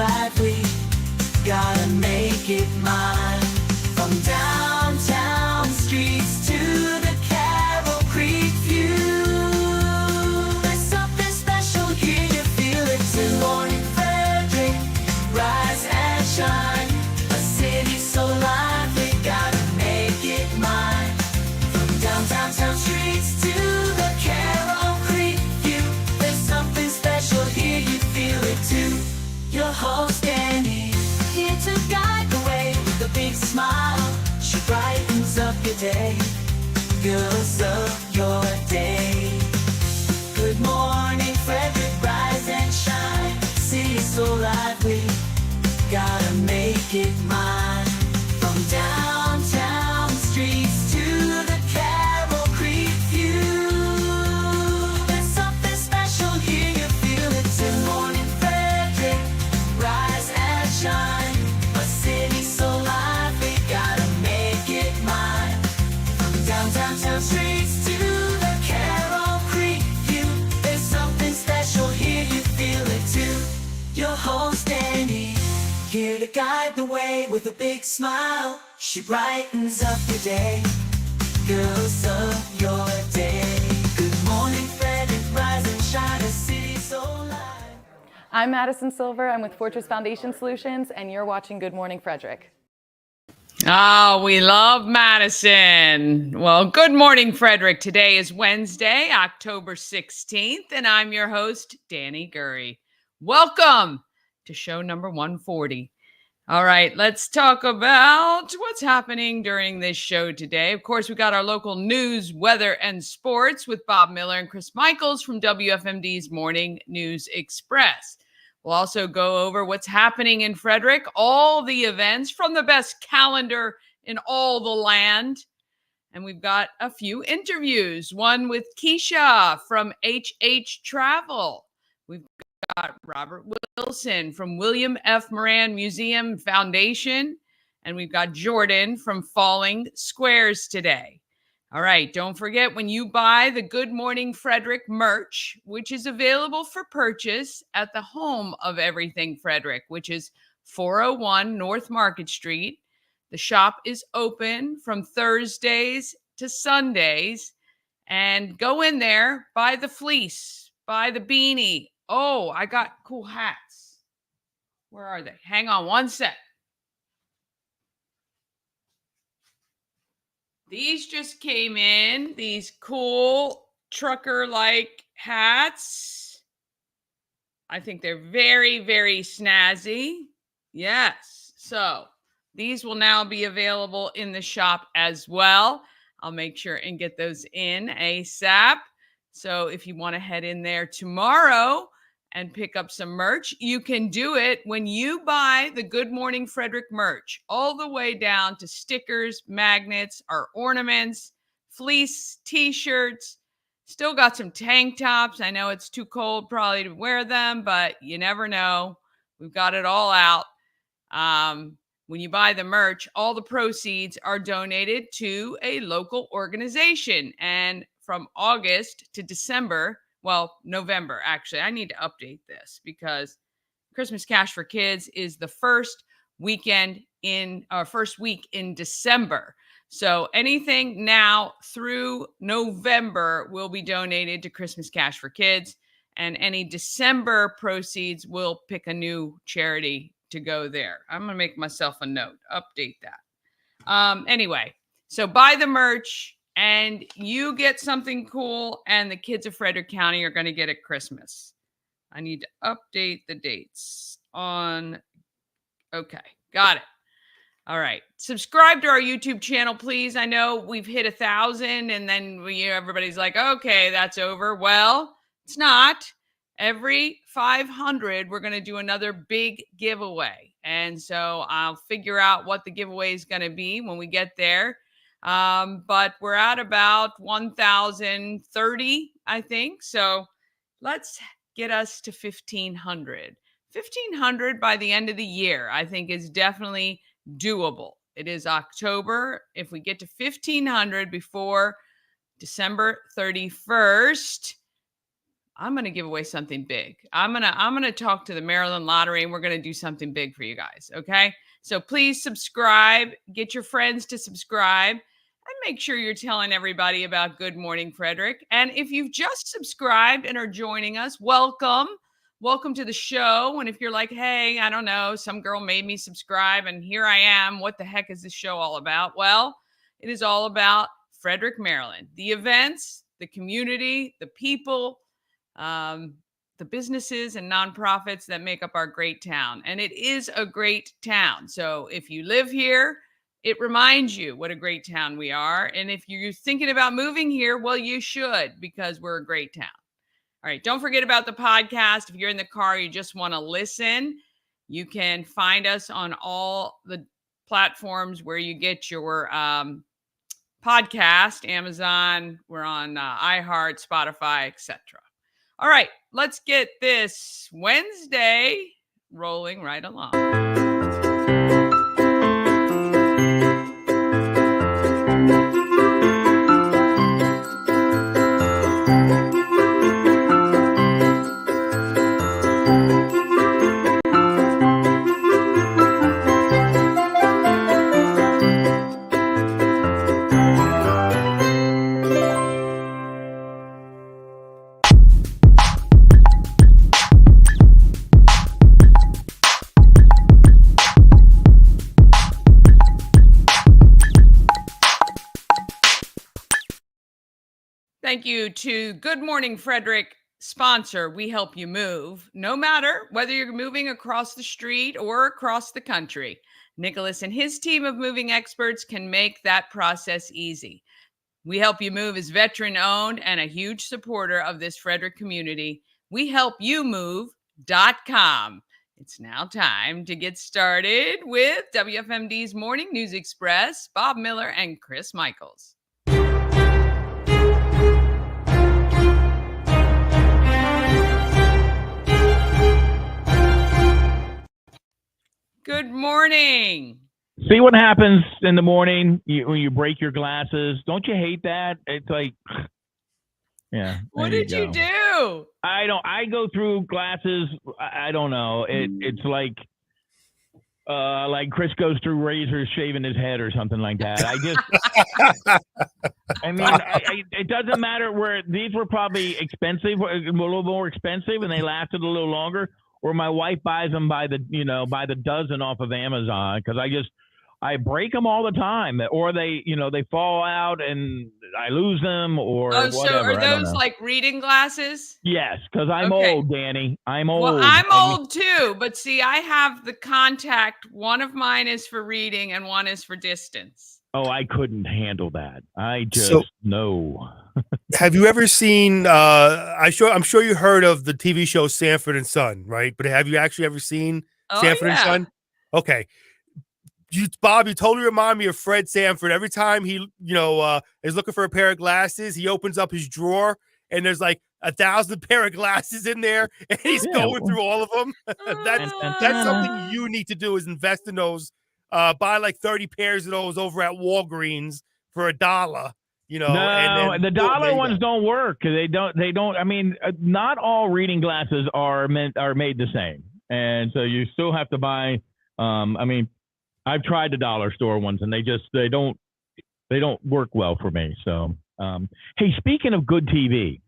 life, we gotta make it mine. From downtown streets to the Carroll Creek view, there's something special here, you feel it too. Good morning Frederick, rise and shine. A city so lively, gotta make it mine. From downtown streets to the Carroll Creek view, there's something special here, you feel it too. Your host Danny, here to guide the way with a big smile. She brightens up your day, girls of your day. Good morning Frederick, rise and shine. City so lively, gotta make it mine. From downtown streets to the Carroll Creek view, there's something special here, you feel it too. Good morning Frederick, rise and shine. A city so lively, gotta make it mine. From downtown streets to the Carroll Creek view, there's something special here, you feel it too. Your host Annie, here to guide the way with a big smile. She brightens up your day, girls of your day. Good morning Frederick, rise and shine. A city so live. I'm Madison Silver. I'm with Fortress Foundation Solutions, and you're watching Good Morning Frederick. Oh, we love Madison. Well, good morning, Frederick. Today is Wednesday, October 16th, and I'm your host, Danny Gurry. Welcome to show number 140. All right, let's talk about what's happening during this show today. Of course, we got our local news, weather, and sports with Bob Miller and Chris Michaels from WFMD's Morning News Express. We'll also go over what's happening in Frederick, all the events from the best calendar in all the land. And we've got a few interviews, one with Keisha from HH Travel. We've got Robert Wilson from William F. Moran Museum Foundation. And we've got Jordan from Falling Squares today. All right, don't forget, when you buy the Good Morning Frederick merch, which is available for purchase at the home of everything Frederick, which is 401 North Market Street. The shop is open from Thursdays to Sundays. And go in there, buy the fleece, buy the beanie. Oh, I got cool hats. Where are they? Hang on one sec. These just came in, these cool trucker-like hats. I think they're very, very snazzy. Yes. So these will now be available in the shop as well. I'll make sure and get those in ASAP. So if you want to head in there tomorrow and pick up some merch, you can do it when you buy the Good Morning Frederick merch, all the way down to stickers, magnets, our ornaments, fleece, t-shirts. Still got some tank tops. I know it's too cold probably to wear them, but you never know. We've got it all out. When you buy the merch, all the proceeds are donated to a local organization. And from August to December, well, November, actually, I need to update this because Christmas Cash for Kids is the first week in December. So anything now through November will be donated to Christmas Cash for Kids, and any December proceeds will pick a new charity to go there. I'm going to make myself a note, update that. Anyway, so buy the merch and you get something cool, and the kids of Frederick County are going to get it Christmas. I need to update the dates on. Okay, got it. All right. Subscribe to our YouTube channel, please. I know we've hit 1,000 and then everybody's like, okay, that's over. Well, it's not. Every 500, we're going to do another big giveaway. And so I'll figure out what the giveaway is going to be when we get there. But we're at about 1,030, I think. So let's get us to 1,500. 1,500 by the end of the year, I think, is definitely doable. It is October. If we get to 1,500 before December 31st, I'm going to give away something big. I'm going to talk to the Maryland Lottery, and we're going to do something big for you guys, okay? So please subscribe, get your friends to subscribe, and make sure you're telling everybody about Good Morning Frederick. And if you've just subscribed and are joining us, welcome. Welcome to the show. And if you're like, hey, I don't know, some girl made me subscribe and here I am. What the heck is this show all about? Well, it is all about Frederick, Maryland, the events, the community, the people, the businesses and nonprofits that make up our great town. And it is a great town. So if you live here, it reminds you what a great town we are. And if you're thinking about moving here, well, you should, because we're a great town. All right. Don't forget about the podcast. If you're in the car, you just want to listen, you can find us on all the platforms where you get your podcast, Amazon, we're on iHeart, Spotify, etc. All right, let's get this Wednesday rolling right along. Thank you to Good Morning Frederick sponsor, We Help You Move. No matter whether you're moving across the street or across the country, Nicholas and his team of moving experts can make that process easy. We Help You Move is veteran owned and a huge supporter of this Frederick community. WeHelpYouMove.com. It's now time to get started with WFMD's Morning News Express, Bob Miller and Chris Michaels. Good morning. See what happens in the morning when you break your glasses? Don't you hate that? It's like, yeah. What did you do? I go through glasses. I don't know. It's like Chris goes through razors shaving his head or something like that. I mean, it doesn't matter where these were probably expensive, a little more expensive, and they lasted a little longer. Or my wife buys them by the dozen off of Amazon, because I break them all the time, or they fall out and I lose them, or whatever. So are those like reading glasses? Yes, because I'm old, Danny. I'm old. Well, I'm old too, but see, I have the contact. One of mine is for reading and one is for distance. Oh, I couldn't handle that. No. Have you ever seen? I'm sure you heard of the TV show Sanford and Son, right? But have you actually ever seen Sanford and Son? Okay, Bob, you totally remind me of Fred Sanford. Every time he, is looking for a pair of glasses, he opens up his drawer and there's like 1,000 pair of glasses in there, and he's going through all of them. That's something you need to do, is invest in those. Buy like 30 pairs of those over at Walgreens for $1. No, and the dollar ones don't work. They don't. I mean, not all reading glasses are made the same, and so you still have to buy. I've tried the dollar store ones, and they don't work well for me. So, hey, speaking of good TV,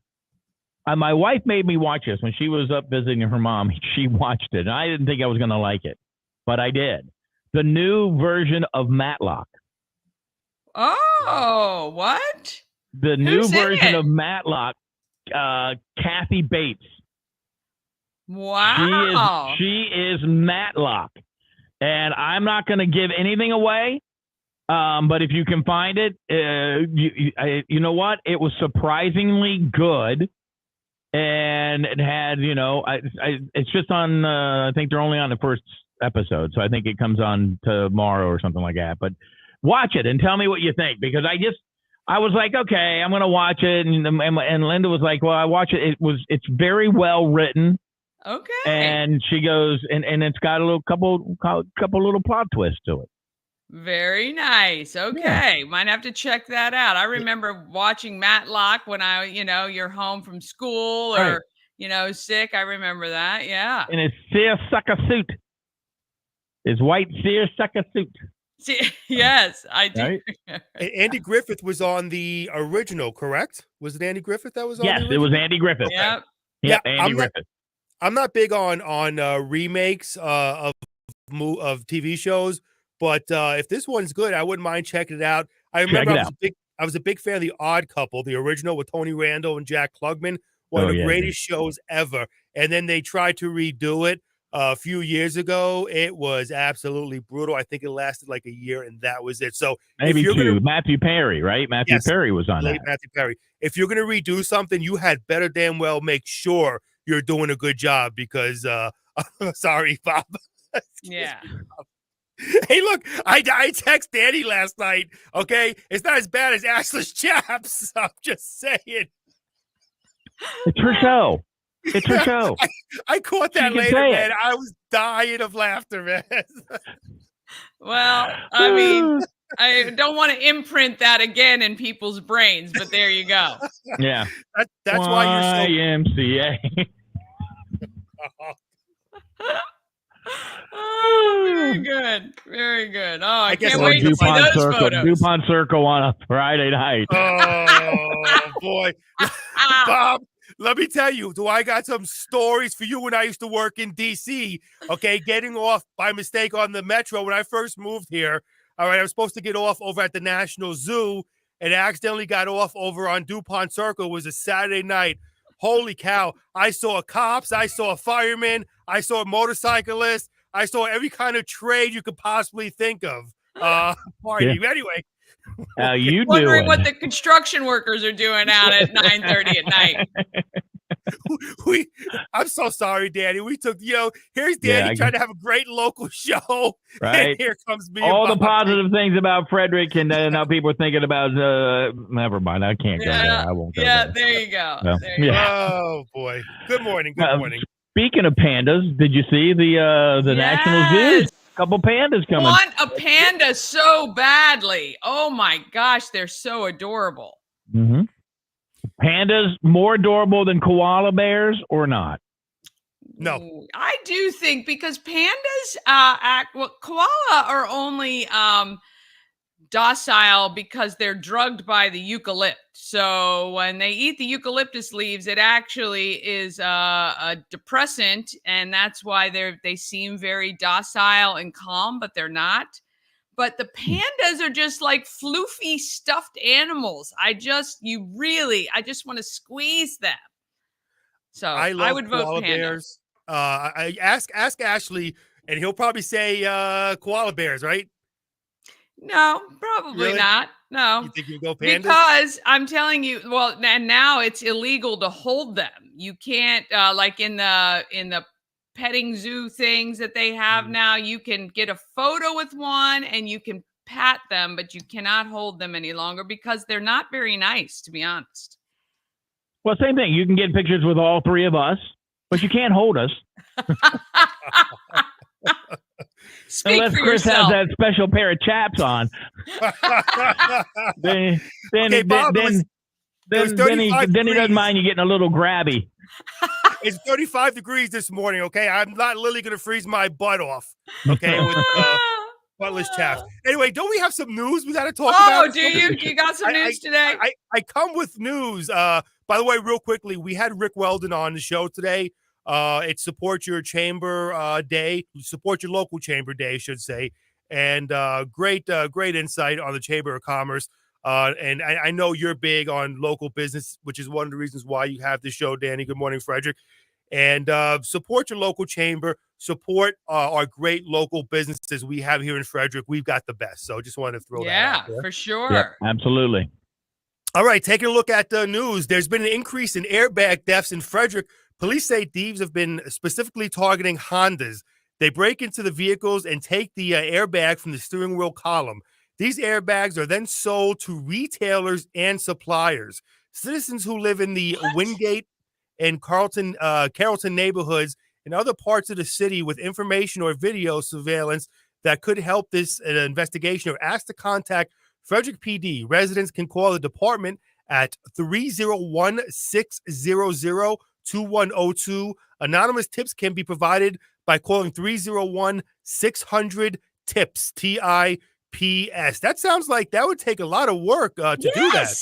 my wife made me watch this when she was up visiting her mom. She watched it, and I didn't think I was going to like it, but I did. The new version of Matlock. Oh, what? The new version of Matlock, Kathy Bates. Wow. She is Matlock. And I'm not going to give anything away, but if you can find it, you know what? It was surprisingly good. And it had, it's just on, I think they're only on the first episode. So I think it comes on tomorrow or something like that. But watch it and tell me what you think, because I was like, okay, I'm going to watch it. And Linda was like, well, I watch it. It's very well written. Okay. And she goes, and it's got a couple little plot twists to it. Very nice. Okay. Yeah. Might have to check that out. I remember watching Matlock when you're home from school, or sick. I remember that. Yeah. In his seersucker suit. His white seersucker suit. Yes, I do. Right? Andy Griffith was on the original, correct? Was it Andy Griffith that was on Yes, the it original? was Andy Griffith. Yep. Yep, Yeah, Andy Griffith. I'm not big on remakes of TV shows, but if this one's good, I wouldn't mind checking it out. I remember I was a big fan of The Odd Couple, the original with Tony Randall and Jack Klugman, one of the greatest shows ever. And then they tried to redo it a few years ago. It was absolutely brutal. I think it lasted like a year, and that was it. So maybe two. Matthew Perry, right? Matthew Perry was on that. Matthew Perry. If you're going to redo something, you had better damn well make sure you're doing a good job because sorry, Bob. Yeah. Hey, look, I text Danny last night. Okay, it's not as bad as Ashley's Chaps. I'm just saying. It's her show. It's her show. I caught that later, man. I was dying of laughter, man. Well, I mean, I don't want to imprint that again in people's brains, but there you go. Yeah. That's why you're so YMCA. Oh, very good. Very good. Oh, I can't guess wait to see those photos. DuPont Circle on a Friday night. Oh, boy. Bob, let me tell you, I got some stories for you when I used to work in D.C., okay, getting off by mistake on the Metro when I first moved here. All right, I was supposed to get off over at the National Zoo and accidentally got off over on DuPont Circle. It was a Saturday night. Holy cow. I saw cops. I saw a fireman. I saw a motorcyclist. I saw every kind of trade you could possibly think of. Party. Yeah. Anyway. How you wondering doing? What the construction workers are doing out at 9:30 at night. I'm so sorry, Danny. We took, here's Danny trying to have a great local show. Right. And here comes me. All the positive things about Frederick, and now people are thinking about, never mind. I can't go there. I won't go there. Yeah, there you go. No. There you go. Oh, boy. Good morning. Good morning. Speaking of pandas, did you see the National Zoo? A couple pandas coming. Want a panda so badly. Oh, my gosh. They're so adorable. Mm-hmm. Pandas more adorable than koala bears or not? No. I do think because pandas koala are only docile because they're drugged by the eucalypt. So when they eat the eucalyptus leaves, it actually is a depressant, and that's why they seem very docile and calm, but they're not. But the pandas are just like floofy stuffed animals. I just want to squeeze them. So I would vote panda. Bears. I ask Ashley, and he'll probably say koala bears, right? No, probably not. No. You think you go pandas? Because I'm telling you, well, and now it's illegal to hold them. You can't like in the petting zoo things that they have now, you can get a photo with one and you can pat them, but you cannot hold them any longer because they're not very nice, to be honest. Well, same thing. You can get pictures with all three of us, but you can't hold us. Unless Chris has that special pair of chaps on. then he doesn't mind you getting a little grabby. It's 35 degrees this morning, okay? I'm not literally going to freeze my butt off, okay, with buttless chaps. Anyway, don't we have some news we got to talk about? Oh, do you? You got some news today? I come with news. By the way, real quickly, we had Rick Weldon on the show today. It's Support Your Chamber Day. Support Your Local Chamber Day, I should say. And great insight on the Chamber of Commerce. And I know you're big on local business, which is one of the reasons why you have this show, Danny. Good morning, Frederick. And support your local chamber. Support our great local businesses we have here in Frederick. We've got the best. So just wanted to throw that out there. Yeah, for sure. Yep, absolutely. All right, taking a look at the news. There's been an increase in airbag thefts in Frederick. Police say thieves have been specifically targeting Hondas. They break into the vehicles and take the airbag from the steering wheel column. These airbags are then sold to retailers and suppliers. Citizens who live in the Wingate and Carrollton neighborhoods and other parts of the city with information or video surveillance that could help this investigation or ask to contact Frederick PD. Residents can call the department at 301-600 2102. Anonymous tips can be provided by calling 301-600-TIPS, TIPS. That sounds like that would take a lot of work to do that.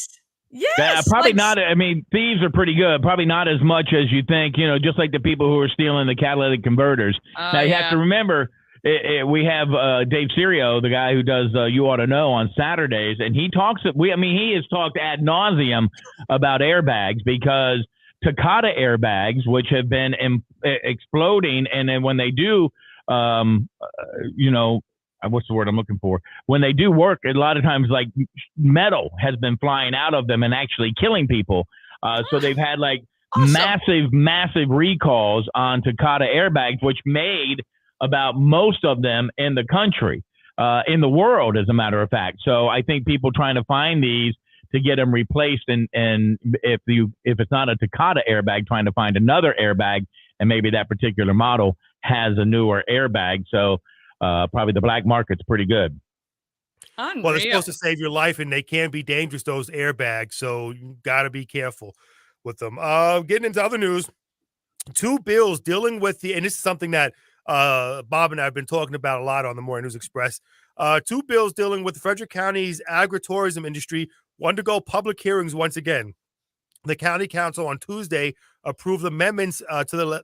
Yes. Probably not. I mean, thieves are pretty good. Probably not as much as you think, just like the people who are stealing the catalytic converters. Now, you have to remember, we have Dave Serio, the guy who does You Ought to Know on Saturdays, and he talks. He has talked ad nauseum about airbags because Takata airbags, which have been exploding, and then when they do, what's the word I'm looking for? When they do work, a lot of times like metal has been flying out of them and actually killing people. So they've had like massive recalls on Takata airbags, which made about most of them in the country, in the world, as a matter of fact. So I think people trying to find these to get them replaced, and if it's not a Takata airbag, trying to find another airbag, and maybe that particular model has a newer airbag. So probably the black market's pretty good. Unreal. Well, they're supposed to save your life, and they can be dangerous, those airbags. So you got to be careful with them. Getting into other news, two bills dealing with and this is something that Bob and I have been talking about a lot on the Moran News Express. Two bills dealing with Frederick County's agritourism industry will undergo public hearings once again. The county council on Tuesday approved amendments to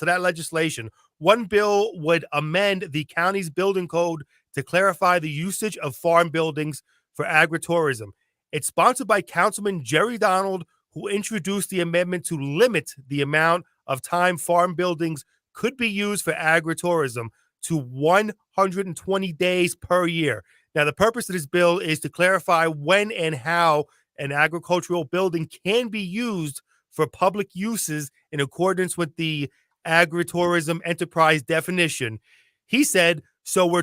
that legislation. One bill would amend the county's building code to clarify the usage of farm buildings for agritourism. It's sponsored by Councilman Jerry Donald, who introduced the amendment to limit the amount of time farm buildings could be used for agritourism to 120 days per year. Now, the purpose of this bill is to clarify when and how an agricultural building can be used for public uses in accordance with the agritourism enterprise definition. He said, so we're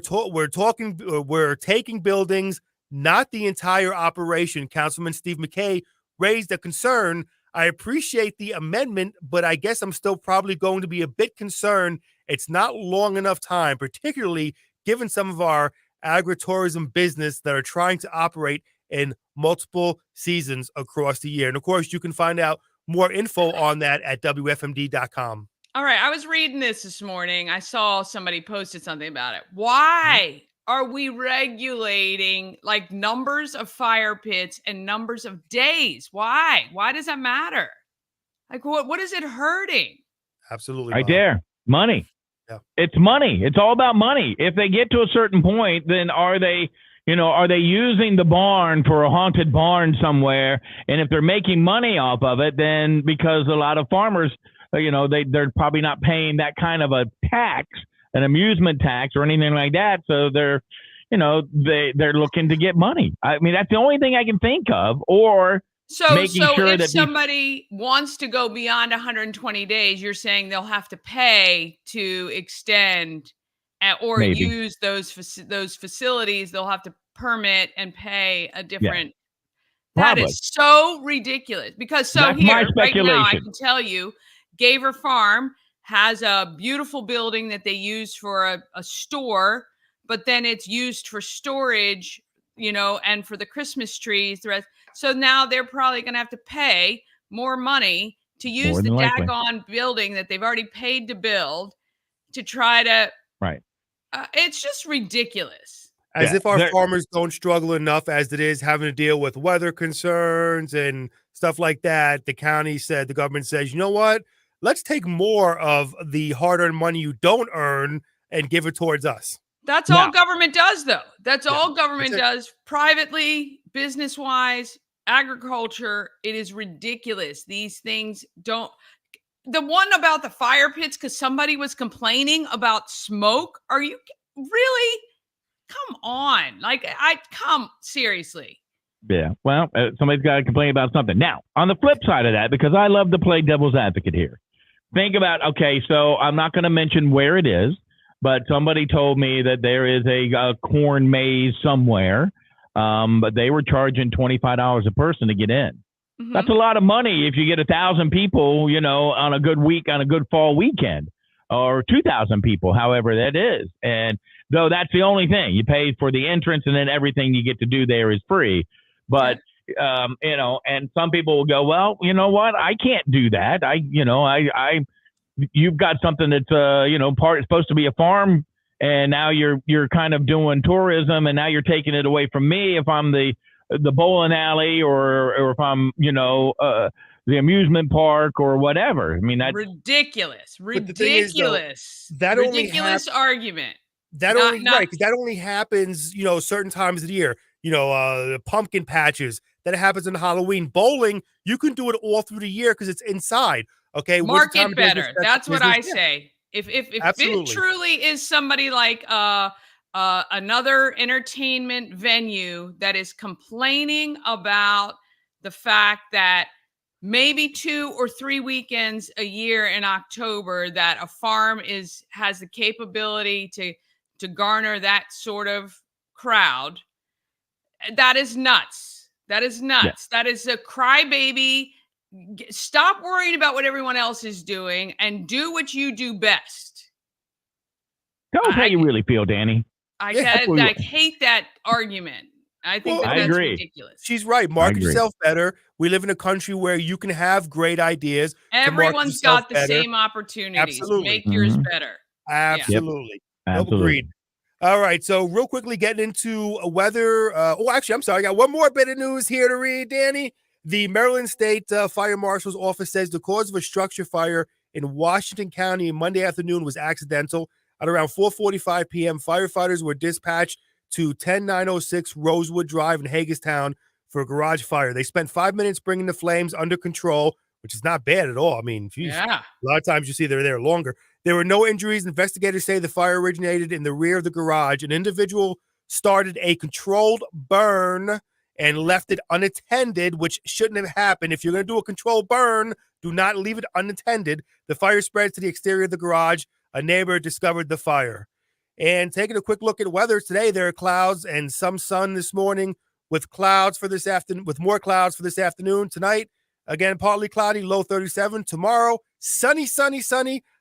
taking buildings, not the entire operation. Councilman Steve McKay raised a concern. I appreciate the amendment, but I guess I'm still probably going to be a bit concerned. It's not long enough time, particularly given some of our agritourism business that are trying to operate in multiple seasons across the year. And of course, you can find out more info on that at WFMD.com. All right. I was reading this morning. I saw somebody posted something about it. Why are we regulating like numbers of fire pits and numbers of days? Why? Why does that matter? Like what is it hurting? Absolutely. Right there. Money. Yeah. It's money. It's all about money. If they get to a certain point, then are they using the barn for a haunted barn somewhere? And if they're making money off of it, then because a lot of farmers, they're probably not paying that kind of a tax, an amusement tax or anything like that. So they're looking to get money. I mean, that's the only thing I can think of. Or if somebody wants to go beyond 120 days, you're saying they'll have to pay to extend or use those facilities. They'll have to permit and pay a different. Yeah, that is so ridiculous. Because right now, I can tell you, Gaver Farm has a beautiful building that they use for a store, but then it's used for storage, and for the Christmas trees. So now they're probably going to have to pay more money to use the daggone building that they've already paid to build to try to. Right. It's just ridiculous. As if our farmers don't struggle enough as it is having to deal with weather concerns and stuff like that. The government says, you know what? Let's take more of the hard-earned money you don't earn and give it towards us. That's all government does, though. That's all government does, privately, business-wise, agriculture. It is ridiculous. These things don't. The one about the fire pits, because somebody was complaining about smoke. Are you really? Come on. Seriously. Yeah. Well, somebody's got to complain about something. Now, on the flip side of that, because I love to play devil's advocate here. Think about, so I'm not going to mention where it is, but somebody told me that there is a corn maze somewhere, but they were charging $25 a person to get in. Mm-hmm. That's a lot of money if you get 1,000 people, on a good week, on a good fall weekend, or 2,000 people, however that is. And though that's the only thing, you pay for the entrance and then everything you get to do there is free. But and some people will go, well, you know what? I can't do that. You've got something that's, supposed to be a farm, and now you're kind of doing tourism, and now you're taking it away from me if I'm the bowling alley or if I'm, the amusement park or whatever. I mean, that's ridiculous that argument. That only happens, certain times of the year. The pumpkin patches, that happens in Halloween. Bowling, you can do it all through the year because it's inside. Okay, market better. That's what I say. If it truly is somebody like another entertainment venue that is complaining about the fact that maybe 2 or 3 weekends a year in October that a farm has the capability to garner that sort of crowd, that is nuts. That is nuts. Yeah. That is a crybaby. Stop worrying about what everyone else is doing and do what you do best. Tell us how you really feel, Danny. I hate that argument. I think that's ridiculous. She's right. Market yourself better. We live in a country where you can have great ideas. Everyone's got the same opportunities. Absolutely. Make yours better. Absolutely. Yeah. Agreed. All right. So real quickly getting into weather. Actually, I'm sorry. I got one more bit of news here to read, Danny. The Maryland State Fire Marshal's Office says the cause of a structure fire in Washington County Monday afternoon was accidental. At around 4:45 p.m., firefighters were dispatched to 10906 Rosewood Drive in Hagerstown for a garage fire. They spent 5 minutes bringing the flames under control, which is not bad at all. I mean, geez, a lot of times you see they're there longer. There were no injuries. Investigators say the fire originated in the rear of the garage. An individual started a controlled burn and left it unattended, which shouldn't have happened. If you're going to do a controlled burn, do not leave it unattended. The fire spread to the exterior of the garage. A neighbor discovered the fire. And taking a quick look at weather today, there are clouds and some sun this morning with more clouds for this afternoon. Tonight, again, partly cloudy, low 37. Tomorrow, sunny,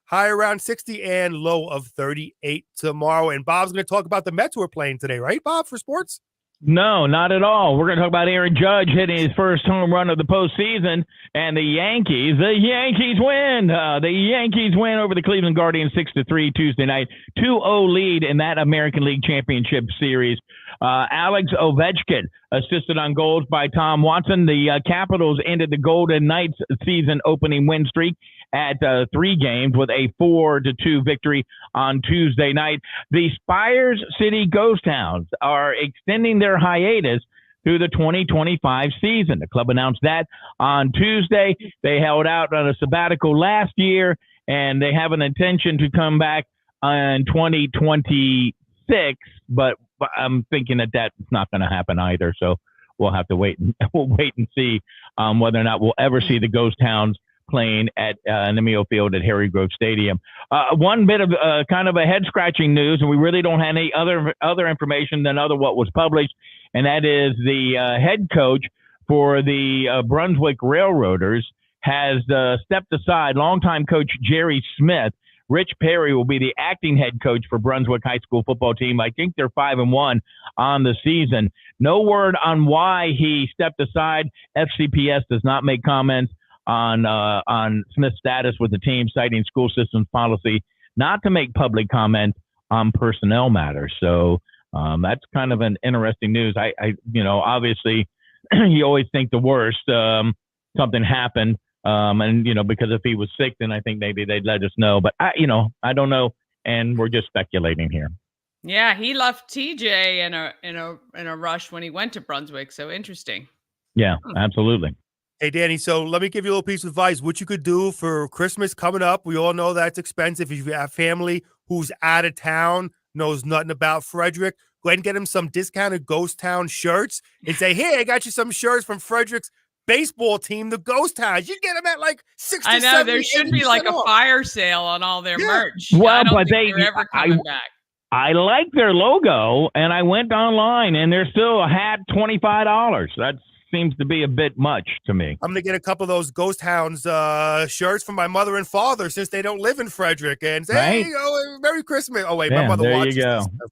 high around 60 and low of 38 tomorrow. And Bob's going to talk about the Mets who are playing today, right, Bob, for sports? No, not at all. We're going to talk about Aaron Judge hitting his first home run of the postseason, and the Yankees win. The Yankees win over the Cleveland Guardians 6-3 Tuesday night. 2-0 lead in that American League Championship Series. Alex Ovechkin assisted on goals by Tom Watson. The Capitals ended the Golden Knights season opening win streak at 3 games with a 4-2 victory on Tuesday night. The Spires City Ghost Hounds are extending their hiatus through the 2025 season. The club announced that on Tuesday. They held out on a sabbatical last year, and they have an intention to come back in 2026, but I'm thinking that's not going to happen either. So we'll have to wait and see whether or not we'll ever see the Ghost Hounds playing at Nemeo Field at Harry Grove Stadium. One bit of kind of a head-scratching news, and we really don't have any other information than what was published, and that is the head coach for the Brunswick Railroaders has stepped aside. Longtime coach Jerry Smith. Rich Perry will be the acting head coach for Brunswick High School football team. I think they're 5-1 on the season. No word on why he stepped aside. FCPS does not make comments on Smith's status with the team, citing school systems policy not to make public comment on personnel matters. So that's kind of an interesting news. I obviously you always think the worst. Something happened, and because if he was sick, then I think maybe they'd let us know. But I don't know, and we're just speculating here. Yeah, he left TJ in a rush when he went to Brunswick. So interesting. Yeah, absolutely. Hey, Danny, so let me give you a little piece of advice. What you could do for Christmas coming up, we all know that's expensive. If you have family who's out of town, knows nothing about Frederick, go ahead and get him some discounted Ghost Town shirts and say, hey, I got you some shirts from Frederick's baseball team, the Ghost Towns. You get them at like 60, I know 70, there should be like off. a fire sale on all their merch. Well, but they're ever coming back. I like their logo, and I went online, and they're still a hat $25. That seems to be a bit much to me. I'm gonna get a couple of those Ghost Hounds shirts from my mother and father since they don't live in Frederick, and say, hey, Merry Christmas. Oh wait, my mother there watches you go. this.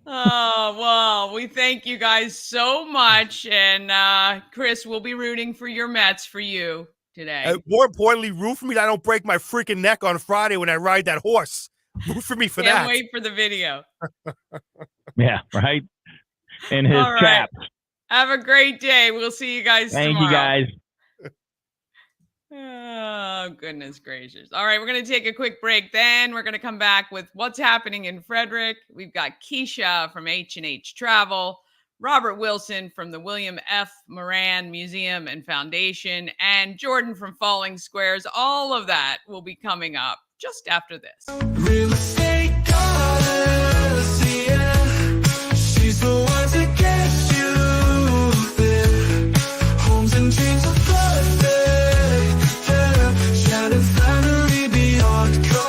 Oh, well, we thank you guys so much. And Chris, we'll be rooting for your Mets for you today. More importantly, root for me that I don't break my freaking neck on Friday when I ride that horse. Root for me for Can't that. wait for the video. Yeah, right. And his All right. chaps. Have a great day. We'll see you guys Thank tomorrow. you, guys. Oh, goodness gracious. All right, we're going to take a quick break. Then we're going to come back with what's happening in Frederick. We've got Keisha from H&H Travel, Robert Wilson from the William F. Moran Museum and Foundation, and Jordan from Falling Squares. All of that will be coming up just after this. Real estate goddess, yeah. She's the one to get you there. Homes and dreams are perfect, yeah. Shattered family beyond compare.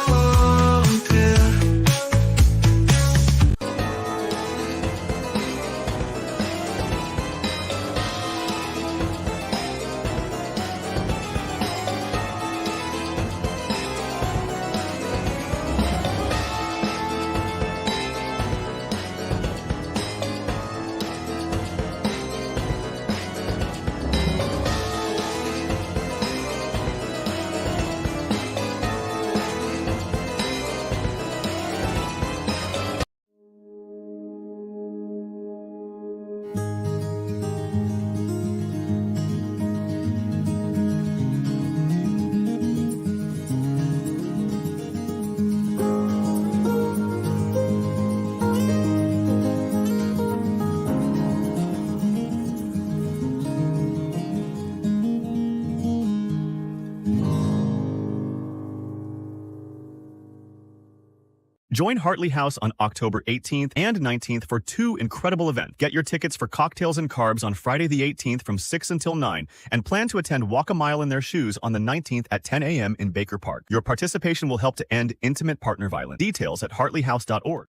Join Hartley House on October 18th and 19th for 2 incredible events. Get your tickets for Cocktails and Carbs on Friday the 18th from 6 until 9, and plan to attend Walk a Mile in Their Shoes on the 19th at 10 a.m. in Baker Park. Your participation will help to end intimate partner violence. Details at hartleyhouse.org.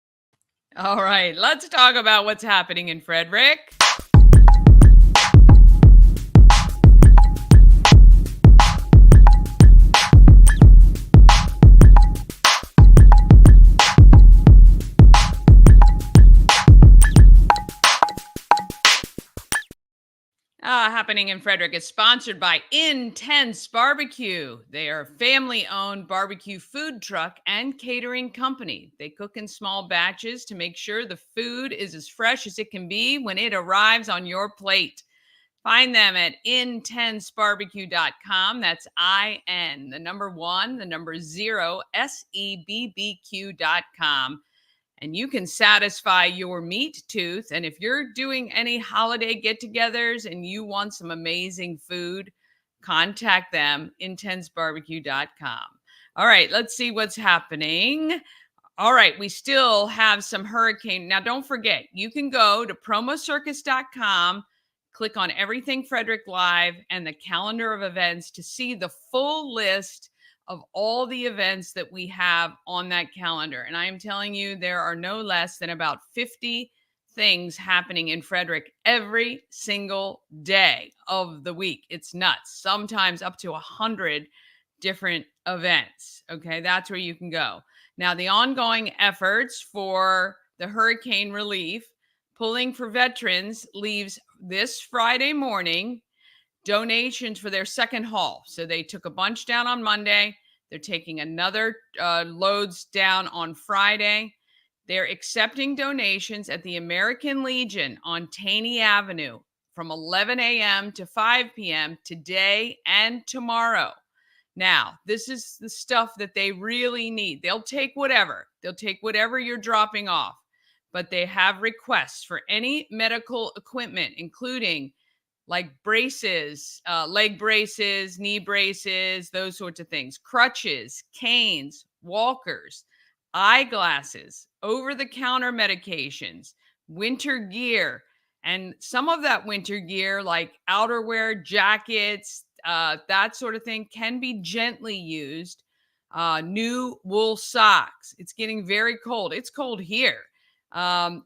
All right, let's talk about what's happening in Frederick. Happening in Frederick is sponsored by Intense Barbecue. They are a family-owned barbecue food truck and catering company. They cook in small batches to make sure the food is as fresh as it can be when it arrives on your plate. Find them at intensebarbecue.com. That's IN, the number 1, the number 0, SEBBQ.com. And you can satisfy your meat tooth. And if you're doing any holiday get-togethers and you want some amazing food, contact them, intensebarbecue.com. All right, let's see what's happening. All right, we still have some hurricane. Now, don't forget, you can go to promocircus.com, click on Everything Frederick Live and the calendar of events to see the full list of all the events that we have on that calendar. And I am telling you, there are no less than about 50 things happening in Frederick every single day of the week. It's nuts. Sometimes up to 100 different events. Okay, that's where you can go. Now, the ongoing efforts for the hurricane relief, Pulling for Veterans leaves this Friday morning donations for their second haul. So they took a bunch down on Monday. They're taking another loads down on Friday. They're accepting donations at the American Legion on Taney Avenue from 11 a.m. to 5 p.m. today and tomorrow. Now, this is the stuff that they really need. They'll take whatever. They'll take whatever you're dropping off. But they have requests for any medical equipment, including like braces, leg braces, knee braces, those sorts of things, crutches, canes, walkers, eyeglasses, over-the-counter medications, winter gear, and some of that winter gear like outerwear, jackets, that sort of thing can be gently used. New wool socks. It's getting very cold. It's cold here.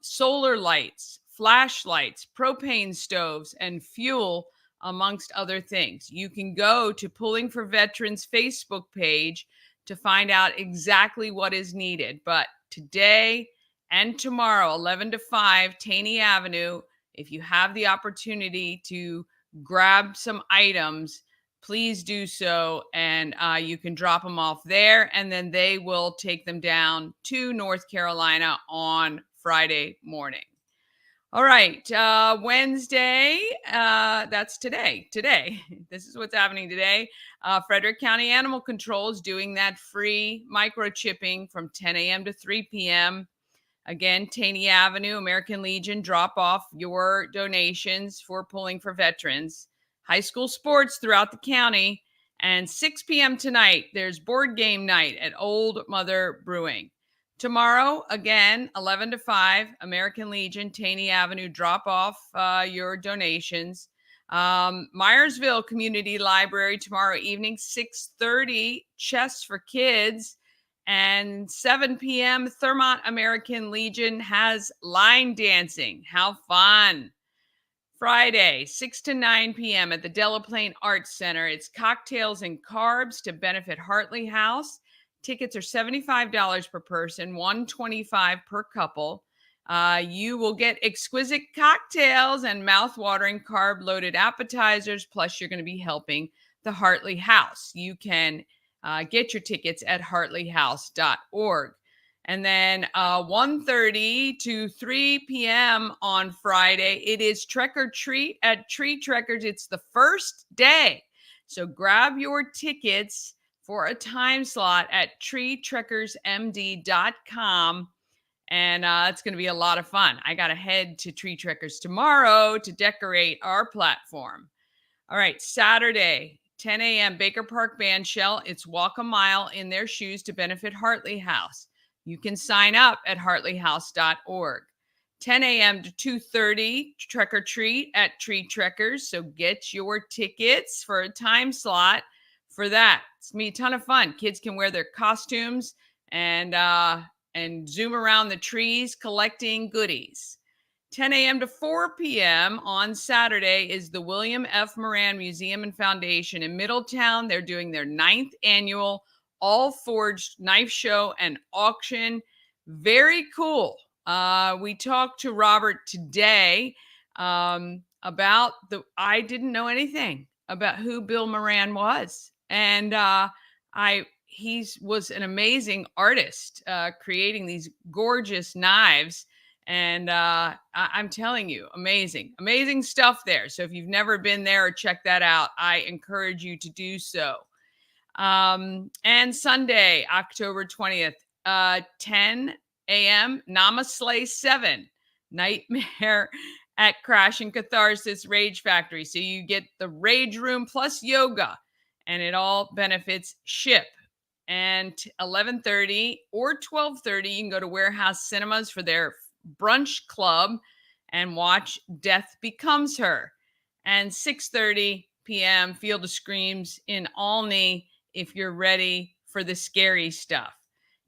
Solar lights, flashlights, propane stoves, and fuel, amongst other things. You can go to Pulling for Veterans Facebook page to find out exactly what is needed. But today And tomorrow, 11 to 5, Taney Avenue. If you have the opportunity to grab some items, please do so. And you can drop them off there, and then they will take them down to North Carolina on Friday morning. All right, Wednesday, that's today. This is what's happening today. Frederick County Animal Control is doing that free microchipping from 10 a.m. to 3 p.m. Again, Taney Avenue, American Legion, drop off your donations for Pulling for Veterans. High school sports throughout the county. And 6 p.m. tonight, there's board game night at Old Mother Brewing. Tomorrow, again, 11 to 5, American Legion, Taney Avenue, drop off your donations. Myersville Community Library tomorrow evening, 6:30, chess for kids. And 7 p.m., Thurmont American Legion has line dancing. How fun. Friday, 6 to 9 p.m. at the Delaplane Arts Center. It's cocktails and carbs to benefit Hartley House. Tickets are $75 per person, $125 per couple. You will get exquisite cocktails and mouth-watering carb-loaded appetizers, plus you're going to be helping the Hartley House. You can get your tickets at hartleyhouse.org. And then 1:30 to 3 p.m. on Friday, it is Trek or Treat at Tree Trekkers. It's the first day. So grab your tickets for a time slot at treetrekkersmd.com. And it's going to be a lot of fun. I got to head to Tree Trekkers tomorrow to decorate our platform. All right, Saturday, 10 a.m., Baker Park Bandshell. It's Walk a Mile in Their Shoes to benefit Hartley House. You can sign up at hartleyhouse.org. 10 a.m. to 2:30, Trek or Treat at Tree Trekkers. So get your tickets for a time slot for that. It's going to be a ton of fun. Kids can wear their costumes and zoom around the trees collecting goodies. 10 a.m. to 4 p.m. on Saturday is the William F. Moran Museum and Foundation in Middletown. They're doing their 9th annual all forged knife show and auction. Very cool. We talked to Robert today about I didn't know anything about who Bill Moran was. And he was an amazing artist, creating these gorgeous knives. And I'm telling you, amazing stuff there. So if you've never been there or checked that out, I encourage you to do so. And Sunday, October 20th, 10 a.m., Namaste 7, Nightmare at Crash and Catharsis Rage Factory. So you get the Rage Room plus yoga, and it all benefits SHIP. And 11:30 or 12:30, you can go to Warehouse Cinemas for their brunch club and watch Death Becomes Her. And 6:30 p.m., Field of Screams in Olney, if you're ready for the scary stuff.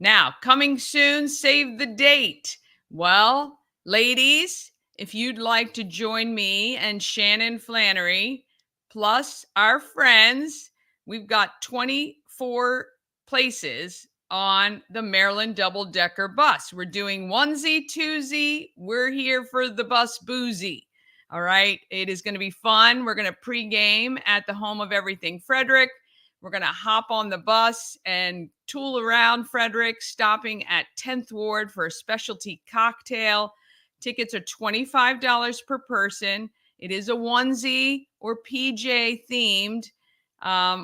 Now, coming soon, save the date. Well, ladies, if you'd like to join me and Shannon Flannery, plus our friends, we've got 24 places on the Maryland double-decker bus. We're doing onesie, twosie. We're here for the bus boozy. All right. It is going to be fun. We're going to pregame at the home of everything Frederick. We're going to hop on the bus and tool around Frederick, stopping at 10th Ward for a specialty cocktail. Tickets are $25 per person. It is a onesie or PJ themed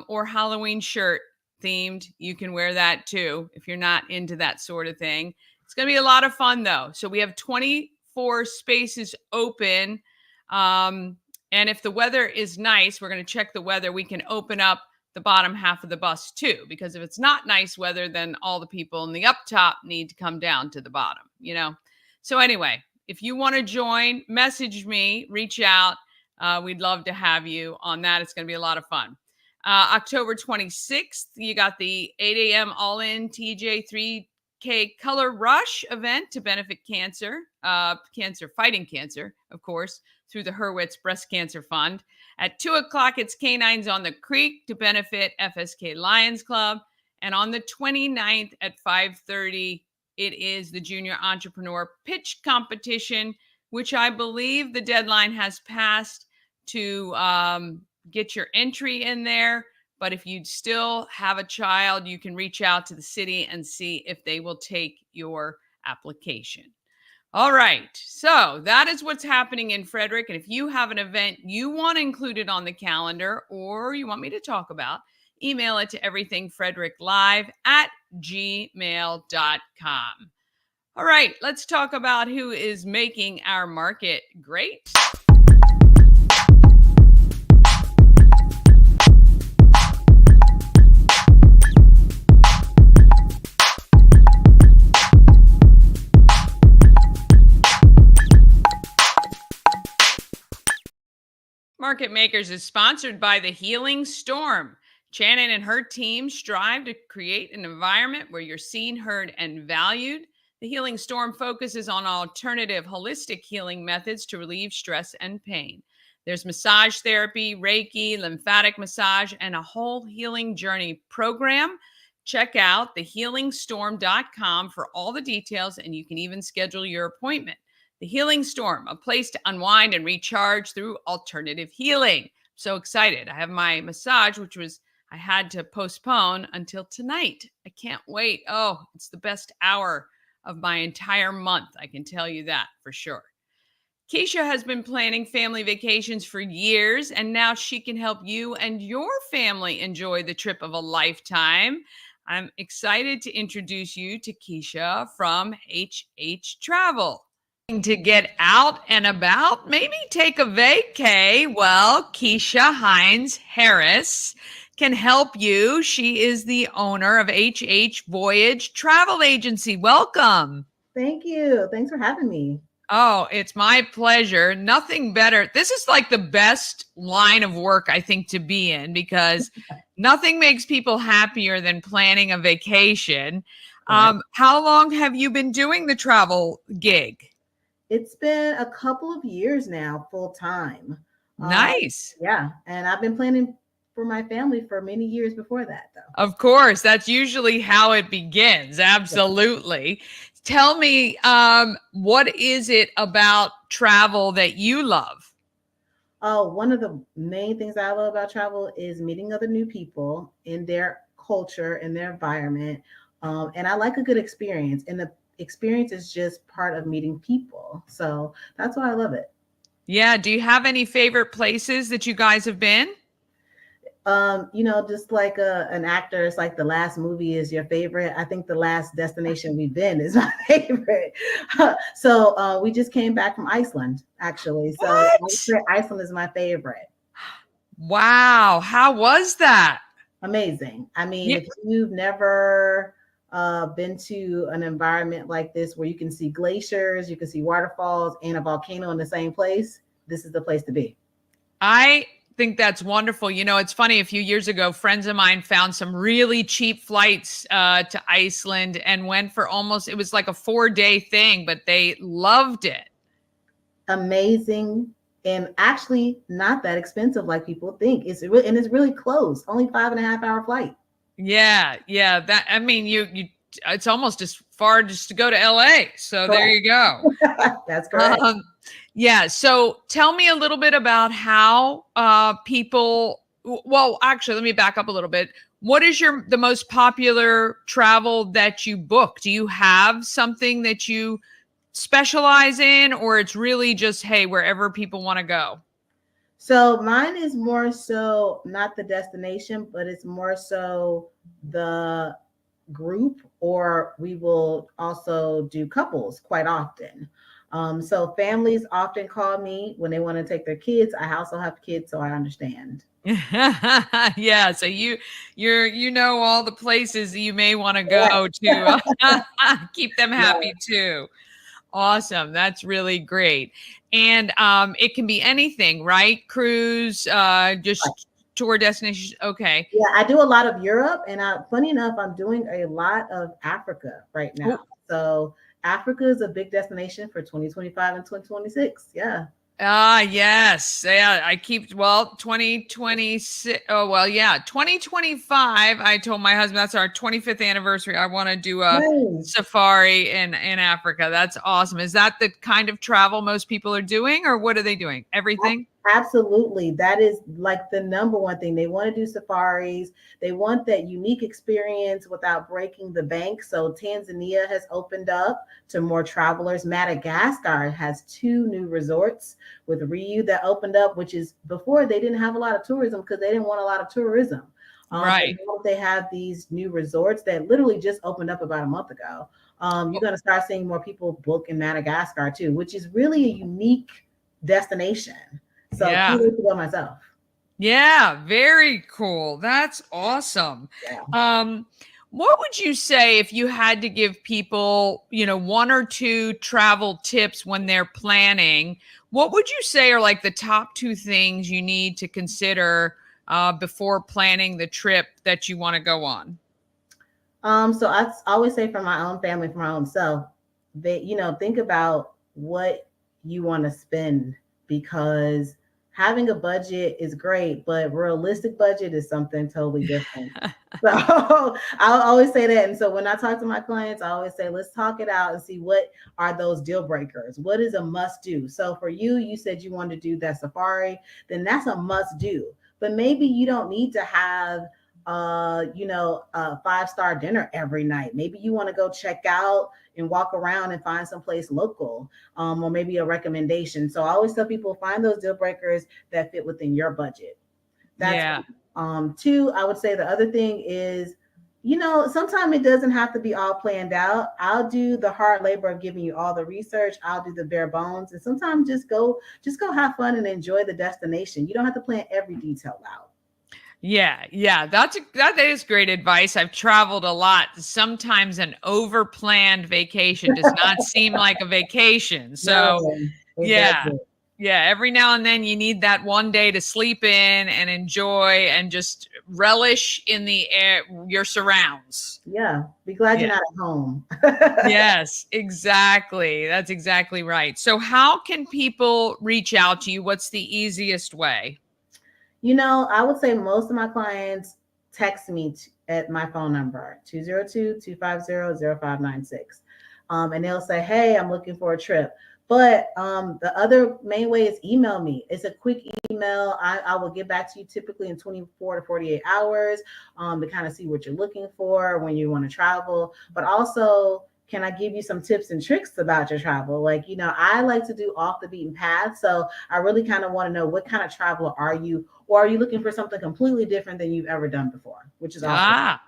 or Halloween shirt themed. You can wear that too if you're not into that sort of thing. It's going to be a lot of fun though. So we have 24 spaces open. And if the weather is nice, we're going to check the weather. We can open up the bottom half of the bus too, because if it's not nice weather, then all the people in the up top need to come down to the bottom, So anyway, if you want to join, message me, reach out. We'd love to have you on that. It's going to be a lot of fun. October 26th, you got the 8 a.m. All-In TJ 3K Color Rush event to benefit fighting cancer, of course, through the Hurwitz Breast Cancer Fund. At 2 o'clock, it's Canines on the Creek to benefit FSK Lions Club. And on the 29th at 5:30, it is the Junior Entrepreneur Pitch Competition, which I believe the deadline has passed to get your entry in there. But if you still have a child, you can reach out to the city and see if they will take your application. All right. So that is what's happening in Frederick. And if you have an event you want included on the calendar or you want me to talk about, email it to everythingfredericklive@gmail.com. All right. Let's talk about who is making our market great. Market Makers is sponsored by the Healing Storm. Shannon and her team strive to create an environment where you're seen, heard, and valued. The Healing Storm focuses on alternative holistic healing methods to relieve stress and pain. There's massage therapy, Reiki, lymphatic massage, and a whole healing journey program. Check out thehealingstorm.com for all the details, and you can even schedule your appointment. The Healing Storm, a place to unwind and recharge through alternative healing. So excited. I have my massage, which I had to postpone until tonight. I can't wait. Oh, it's the best hour of my entire month. I can tell you that for sure. Keisha has been planning family vacations for years, and now she can help you and your family enjoy the trip of a lifetime. I'm excited to introduce you to Keisha from HH Travel. To get out and about, maybe take a vacay. Well, Keisha Hines Harris can help you. She is the owner of HH Voyage Travel Agency. Welcome. Thank you. Thanks for having me. Oh, it's my pleasure. Nothing better. This is like the best line of work, I think, to be in, because nothing makes people happier than planning a vacation. How long have you been doing the travel gig? It's been a couple of years now, full time. Nice. Yeah. And I've been planning for my family for many years before that, though. Of course. That's usually how it begins. Absolutely. Yeah. Tell me, what is it about travel that you love? Oh, one of the main things I love about travel is meeting other new people in their culture, in their environment. And I like a good experience. And the experience is just part of meeting people. So that's why I love it. Yeah. Do you have any favorite places that you guys have been? Just like an actor, it's like the last movie is your favorite. I think the last destination we've been is my favorite. So we just came back from Iceland, actually. So Iceland is my favorite. Wow. How was that? Amazing. I mean, if you've never been to an environment like this where you can see glaciers, you can see waterfalls and a volcano in the same place, this is the place to be. I think that's wonderful. You know, it's funny, a few years ago, friends of mine found some really cheap flights to Iceland and went for it was like a 4-day thing, but they loved it. Amazing. And actually not that expensive like people think. It's really close, only 5.5-hour flight. Yeah. That, I mean, it's almost as far just to go to LA. So There you go. That's correct. Yeah. So tell me a little bit about how actually, let me back up a little bit. What is the most popular travel that you book? Do you have something that you specialize in, or it's really just, hey, wherever people want to go? So mine is more so not the destination, but it's more so the group, or we will also do couples quite often. So families often call me when they want to take their kids. I also have kids, so I understand. Yeah. So you know all the places you may want to go to keep them happy too. Awesome. That's really great. And it can be anything, right? Cruise, just tour destinations. Okay. Yeah, I do a lot of Europe, and funny enough, I'm doing a lot of Africa right now. So Africa is a big destination for 2025 and 2026. Yeah. Yes. Yeah, I keep 2026. Oh, well, yeah, 2025. I told my husband that's our 25th anniversary. I want to do a Nice. safari in Africa. That's awesome. Is that the kind of travel most people are doing, or what are they doing? Everything? Absolutely. That is like the number one thing. They want to do safaris. They want that unique experience without breaking the bank. So Tanzania has opened up to more travelers. Madagascar has 2 new resorts with Rio that opened up, which is before they didn't have a lot of tourism because they didn't want a lot of tourism. Right. But now they have these new resorts that literally just opened up about a month ago. You're going to start seeing more people book in Madagascar too, which is really a unique destination. So Yeah. kudos to go myself. Yeah, very cool. That's awesome. Yeah. What would you say if you had to give people, 1 or 2 travel tips when they're planning? What would you say are like the top 2 things you need to consider before planning the trip that you want to go on? So I always say for my own family, for my own self, that think about what you want to spend, because having a budget is great, but realistic budget is something totally different. So I'll always say that. And so when I talk to my clients, I always say, let's talk it out and see what are those deal breakers. What is a must do? So for you, you said you wanted to do that safari, then that's a must do. But maybe you don't need to have a 5-star dinner every night. Maybe you want to go check out and walk around and find someplace local, or maybe a recommendation. So I always tell people, find those deal breakers that fit within your budget. That's 2. I would say the other thing is, sometimes it doesn't have to be all planned out. I'll do the hard labor of giving you all the research. I'll do the bare bones, and sometimes just go have fun and enjoy the destination. You don't have to plan every detail out. Yeah, that is great advice. I've traveled a lot. Sometimes an over-planned vacation does not seem like a vacation. So, yeah. Doesn't. Yeah, every now and then you need that one day to sleep in and enjoy and just relish in the air, your surrounds. Yeah, be glad you're not at home. Yes, exactly. That's exactly right. So how can people reach out to you? What's the easiest way? I would say most of my clients text me at my phone number, 202-250-0596. And they'll say, hey, I'm looking for a trip. But the other main way is email me. It's a quick email. I will get back to you typically in 24 to 48 hours to kind of see what you're looking for when you want to travel. But also, can I give you some tips and tricks about your travel? Like, I like to do off the beaten path. So I really kind of want to know, what kind of traveler are you? Or are you looking for something completely different than you've ever done before? Which is awesome.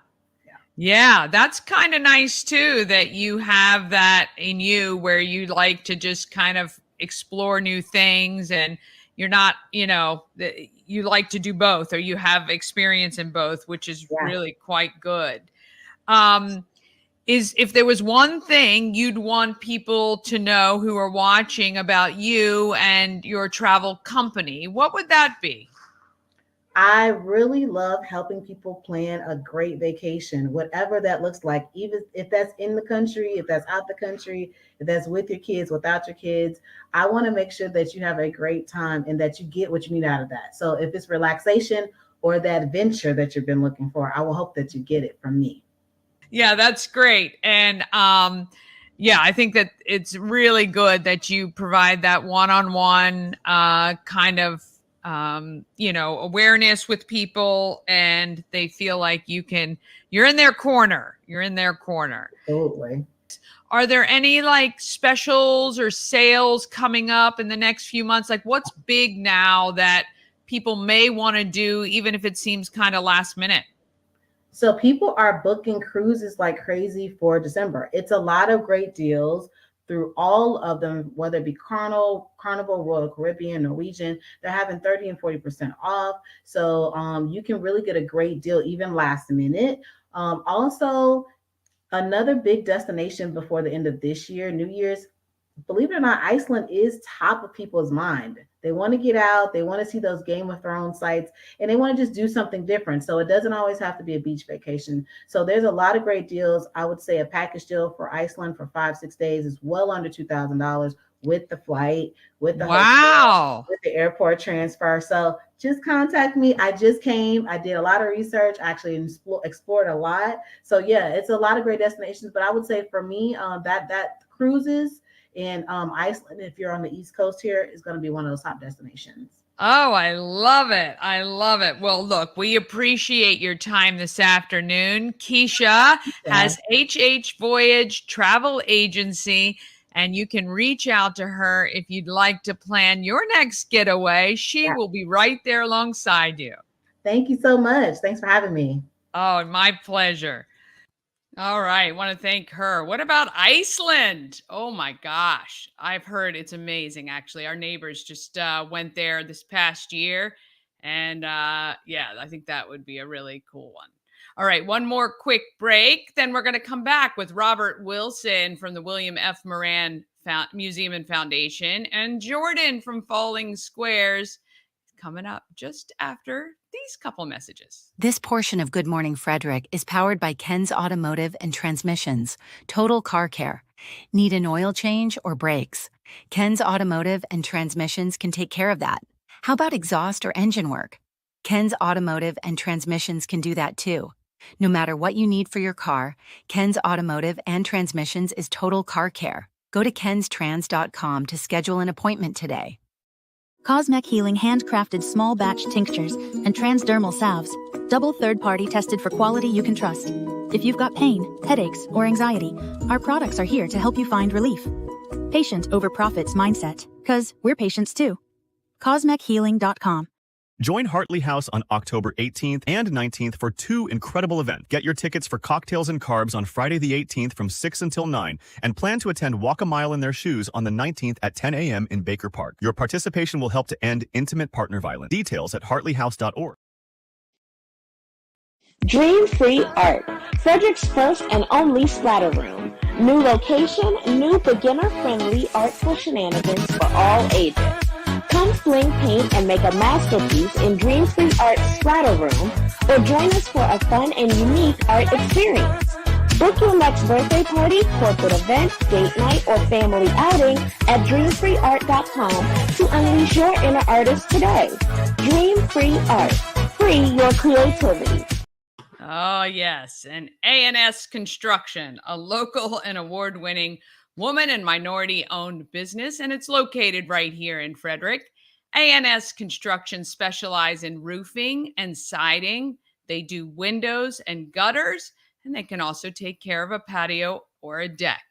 Yeah, that's kind of nice too, that you have that in you where you like to just kind of explore new things, and you're not, you like to do both, or you have experience in both, which is really quite good. Is if there was one thing you'd want people to know who are watching about you and your travel company, what would that be? I really love helping people plan a great vacation, whatever that looks like, even if that's in the country, if that's out the country, if that's with your kids, without your kids. I want to make sure that you have a great time and that you get what you need out of that. So if it's relaxation or that adventure that you've been looking for, I will hope that you get it from me. Yeah, that's great. And yeah, I think that it's really good that you provide that one-on-one kind of awareness with people, and they feel like you're in their corner. You're in their corner. Absolutely. Are there any like specials or sales coming up in the next few months? Like, what's big now that people may want to do, even if it seems kind of last minute? So people are booking cruises like crazy for December. It's a lot of great deals through all of them, whether it be Carnival, Royal Caribbean, Norwegian. They're having 30 and 40% off. So you can really get a great deal, even last minute. Also, another big destination before the end of this year, New Year's, believe it or not, Iceland is top of people's mind. They want to get out, they want to see those Game of Thrones sites, and they want to just do something different. So it doesn't always have to be a beach vacation. So there's a lot of great deals. I would say a package deal for Iceland for 5-6 days is well under $2,000 with the flight, with the hotel, with the airport transfer. So just contact me. I just came. I did a lot of research, actually explored a lot. So yeah, it's a lot of great destinations. But I would say for me, that cruises in Iceland, if you're on the East Coast here, is going to be one of those top destinations. Oh, I love it. I love it. Well, look, we appreciate your time this afternoon. Keisha has HH Voyage Travel Agency, and you can reach out to her if you'd like to plan your next getaway. She will be right there alongside you. Thank you so much. Thanks for having me. Oh, my pleasure. All right. Want to thank her. What about Iceland? Oh my gosh. I've heard it's amazing. Actually, our neighbors just went there this past year. And yeah, I think that would be a really cool one. All right. One more quick break. Then we're going to come back with Robert Wilson from the William F. Moran Museum and Foundation and Jordan from Falling Squares coming up just after these couple messages. This portion of Good Morning Frederick is powered by Ken's Automotive and Transmissions, Total Car Care. Need an oil change or brakes? Ken's Automotive and Transmissions can take care of that. How about exhaust or engine work? Ken's Automotive and Transmissions can do that too. No matter what you need for your car, Ken's Automotive and Transmissions is Total Car Care. Go to kenstrans.com to schedule an appointment today. Cosmic Healing handcrafted small batch tinctures and transdermal salves, double third-party tested for quality you can trust. If you've got pain, headaches, or anxiety, our products are here to help you find relief. Patient over profits mindset, 'cause we're patients too. CosmicHealing.com. Join Hartley House on October 18th and 19th for 2 incredible events. Get your tickets for Cocktails and Carbs on Friday the 18th from 6 until 9 and plan to attend Walk a Mile in Their Shoes on the 19th at 10 a.m. in Baker Park. Your participation will help to end intimate partner violence. Details at hartleyhouse.org. Dream Free Art, Frederick's first and only splatter room. New location, new beginner-friendly artful shenanigans for all ages. Come fling paint and make a masterpiece in Dream Free Art Splatter Room, or join us for a fun and unique art experience. Book your next birthday party, corporate event, date night, or family outing at dreamfreeart.com to unleash your inner artist today. Dream Free Art. Free your creativity. Oh, yes. And A&S Construction, a local and award-winning woman and minority-owned business, and it's located right here in Frederick. A&S Construction specialize in roofing and siding. They do windows and gutters, and they can also take care of a patio or a deck.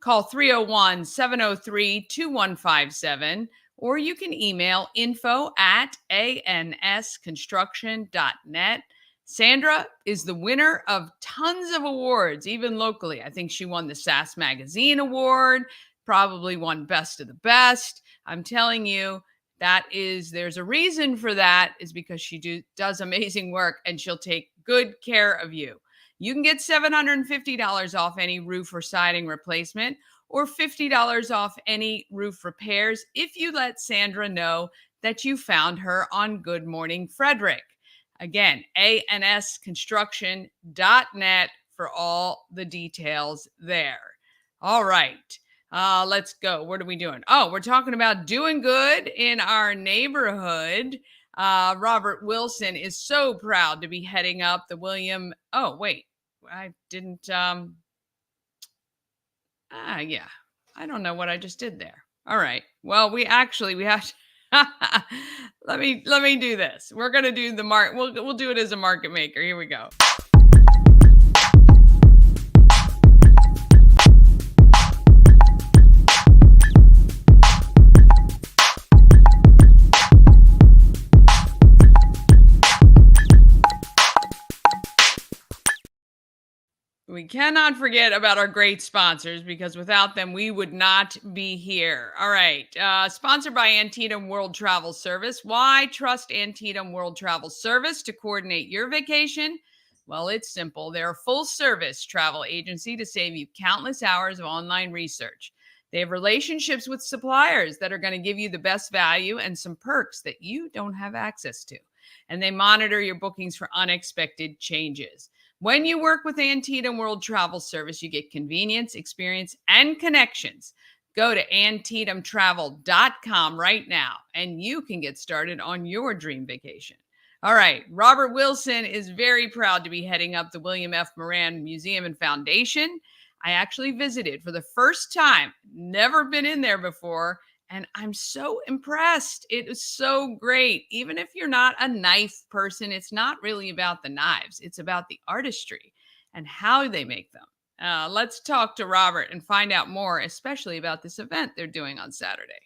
Call 301-703-2157, or you can email info@ansconstruction.net. Sandra is the winner of tons of awards, even locally. I think she won the SAS Magazine Award, probably won Best of the Best. I'm telling you, there's a reason for that, is because she does amazing work and she'll take good care of you. You can get $750 off any roof or siding replacement, or $50 off any roof repairs if you let Sandra know that you found her on Good Morning Frederick. Again, ansconstruction.net for all the details there. All right, let's go. What are we doing? Oh, we're talking about doing good in our neighborhood. Robert Wilson is so proud to be heading up the William. Oh, wait, I didn't. Yeah, I don't know what I just did there. All right. Well, we have to. let me do this. We're gonna do the we'll do it as a market maker. Here we go. We cannot forget about our great sponsors, because without them, we would not be here. All right. Sponsored by Antietam World Travel Service. Why trust Antietam World Travel Service to coordinate your vacation? Well, it's simple. They're a full-service travel agency to save you countless hours of online research. They have relationships with suppliers that are going to give you the best value and some perks that you don't have access to. And they monitor your bookings for unexpected changes. When you work with Antietam World Travel Service, you get convenience, experience, and connections. Go to AntietamTravel.com right now, and you can get started on your dream vacation. All right, Robert Wilson is very proud to be heading up the William F. Moran Museum and Foundation. I actually visited for the first time, never been in there before, and I'm so impressed. It is so great. Even if you're not a knife person, it's not really about the knives. It's about the artistry and how they make them. Let's talk to Robert and find out more, especially about this event they're doing on Saturday.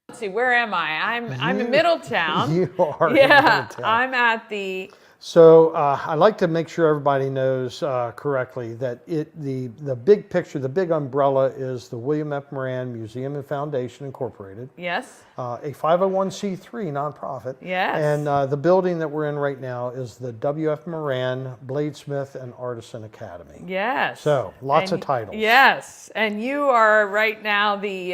Let's see, where am I? I'm in Middletown. You are. Yeah, I'm at the. So I'd like to make sure everybody knows correctly that the big picture, the big umbrella is the William F. Moran Museum and Foundation Incorporated. Yes. A 501c3 nonprofit. Yes. And the building that we're in right now is the W.F. Moran Bladesmith and Artisan Academy. Yes. So lots of titles. Yes. And you are right now the.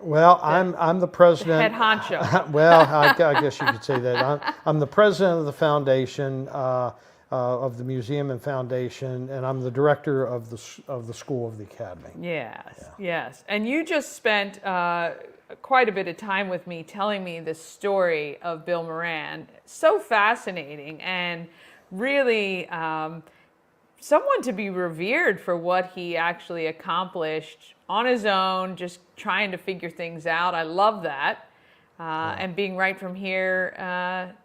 Well, I'm the president. Head honcho. Well, I guess you could say that. I'm the president of the foundation. Of the museum and foundation, and I'm the director of the school of the academy. Yes, yes. And you just spent quite a bit of time with me telling me the story of Bill Moran. So fascinating, and really someone to be revered for what he actually accomplished on his own, just trying to figure things out. I love that. And being right from here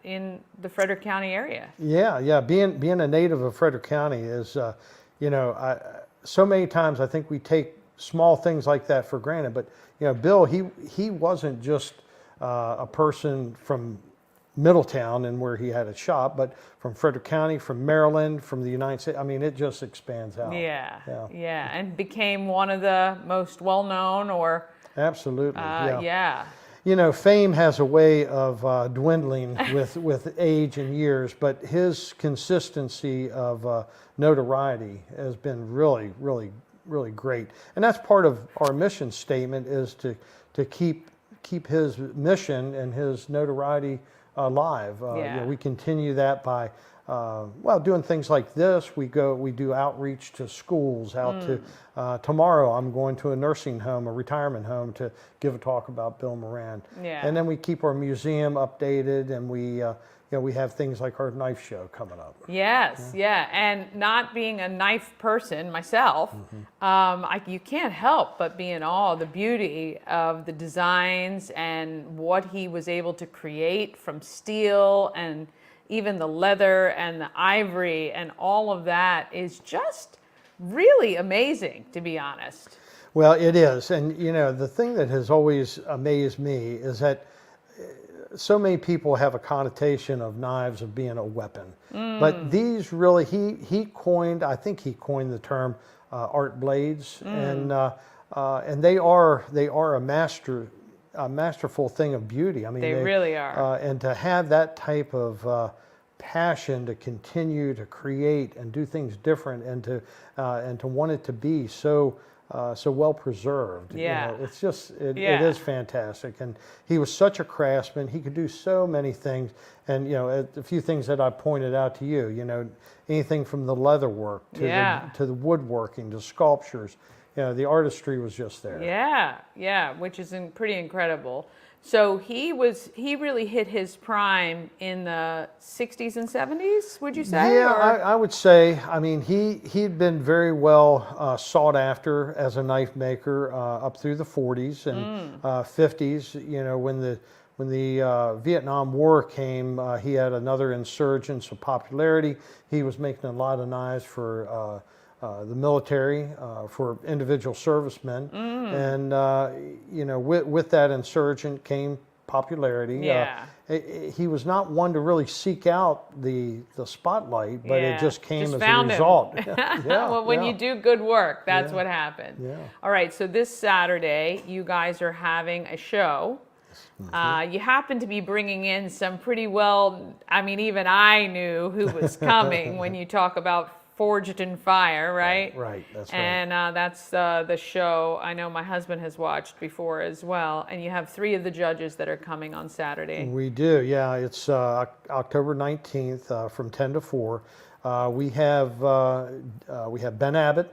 in the Frederick County area. Yeah. Being a native of Frederick County is, so many times I think we take small things like that for granted. But Bill, he wasn't just a person from Middletown and where he had a shop, but from Frederick County, from Maryland, from the United States. I mean, it just expands out. Yeah, and became one of the most well-known or. Absolutely. Yeah. Fame has a way of dwindling with age and years, but his consistency of notoriety has been really, really, really great. And that's part of our mission statement, is to keep his mission and his notoriety alive. We continue that by doing things like this. We do outreach to schools. Tomorrow I'm going to a nursing home, a retirement home, to give a talk about Bill Moran. And then we keep our museum updated, and we have things like our knife show coming up. Yes, and not being a knife person myself, you can't help but be in awe of the beauty of the designs and what he was able to create from steel, and even the leather and the ivory, and all of that is just really amazing, to be honest. Well, it is. And, the thing that has always amazed me is that so many people have a connotation of knives of being a weapon. But these really, he coined the term art blades, and they are a masterful thing of beauty. I mean, they really are. And to have that type of passion to continue to create and do things different, and to want it to be so well preserved. It's just it is fantastic. And he was such a craftsman. He could do so many things. And a few things that I pointed out to you. Anything from the leather work to the woodworking to sculptures. The artistry was just there. Yeah, which is pretty incredible. So he really hit his prime in the 60s and 70s, would you say? Yeah, I would say. I mean, he'd been very well sought after as a knife maker up through the 40s and 50s. When the Vietnam War came, he had another insurgence of popularity. He was making a lot of knives for the military, for individual servicemen, and with that insurgent came popularity. He was not one to really seek out the spotlight, but it just came as a result. Well, when you do good work, that's what happens. All right, so this Saturday, you guys are having a show. You happen to be bringing in some pretty even I knew who was coming when you talk about Forged in Fire, right? Right, that's right. And that's the show I know my husband has watched before as well. And you have 3 of the judges that are coming on Saturday. We do, yeah. It's October 19th from 10 to 4. We have Ben Abbott,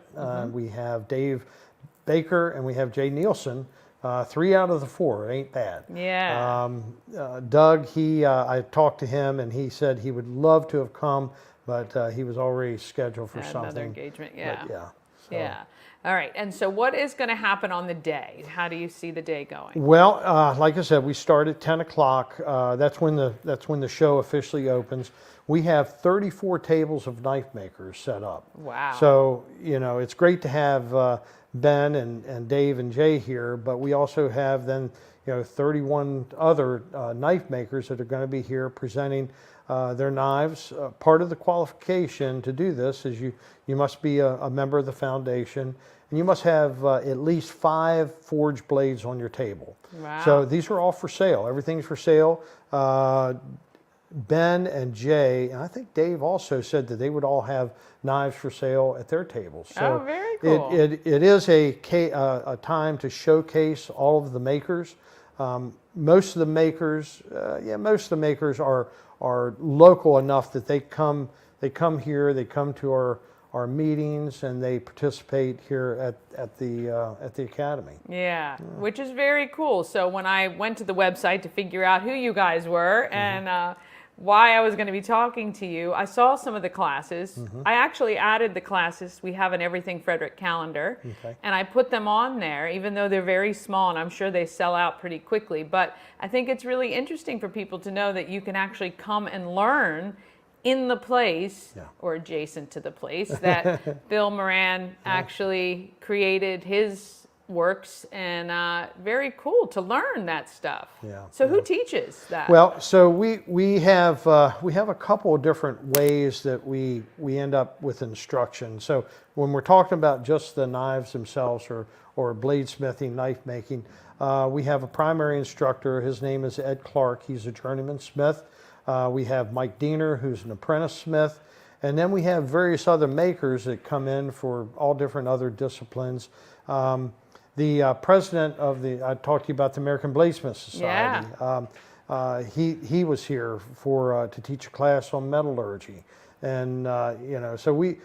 we have Dave Baker, and we have Jay Nielsen. 3 out of the 4 ain't bad. Yeah. Doug, I talked to him, and he said he would love to have come, but he was already scheduled for something. Another engagement, yeah. But, yeah. So. Yeah. All right. And so what is going to happen on the day? How do you see the day going? Well, like I said, we start at 10 o'clock. That's when the show officially opens. We have 34 tables of knife makers set up. Wow. So, it's great to have Ben and Dave and Jay here, but we also have then, 31 other knife makers that are going to be here presenting their knives. Part of the qualification to do this is you must be a member of the foundation, and you must have at least 5 forged blades on your table. Wow. So these are all for sale. Everything's for sale. Ben and Jay, and I think Dave also said that they would all have knives for sale at their tables. So very cool. It is a time to showcase all of the makers. Most of the makers, are local enough that they come here, they come to our meetings, and they participate here at the academy. Yeah, which is very cool. So when I went to the website to figure out who you guys were and why I was going to be talking to you, I saw some of the classes. I actually added the classes. We have an Everything Frederick calendar, and I put them on there, even though they're very small, and I'm sure they sell out pretty quickly. But I think it's really interesting for people to know that you can actually come and learn in the place or adjacent to the place that Bill Moran actually created his works, and very cool to learn that stuff. So who teaches that? Well, so we have a couple of different ways that we end up with instruction. So when we're talking about just the knives themselves or bladesmithing, knife making, we have a primary instructor. His name is Ed Clark. He's a journeyman smith. We have Mike Diener, who's an apprentice smith. And then we have various other makers that come in for all different other disciplines. The president of I talked to you about the American Bladesmith Society. He was here to teach a class on metallurgy. And, so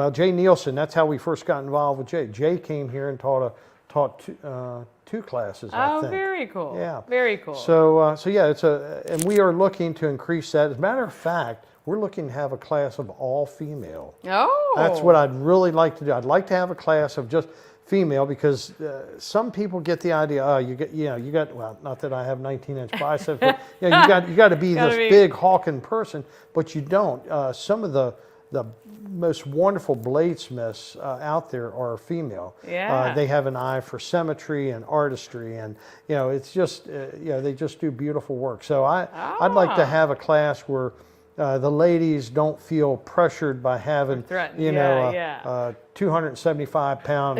Jay Nielsen, that's how we first got involved with Jay. Jay came here and taught 2 classes, I think. Oh, very cool. Yeah. Very cool. So yeah, and we are looking to increase that. As a matter of fact, we're looking to have a class of all female. Oh. That's what I'd really like to do. I'd like to have a class of just female, because some people get the idea, well, not that I have 19-inch biceps, but you got to be this big hawking person, but you don't. Some of the most wonderful bladesmiths out there are female. Yeah. They have an eye for symmetry and artistry, and it's just they just do beautiful work. So I'd like to have a class where the ladies don't feel pressured by having 275-pound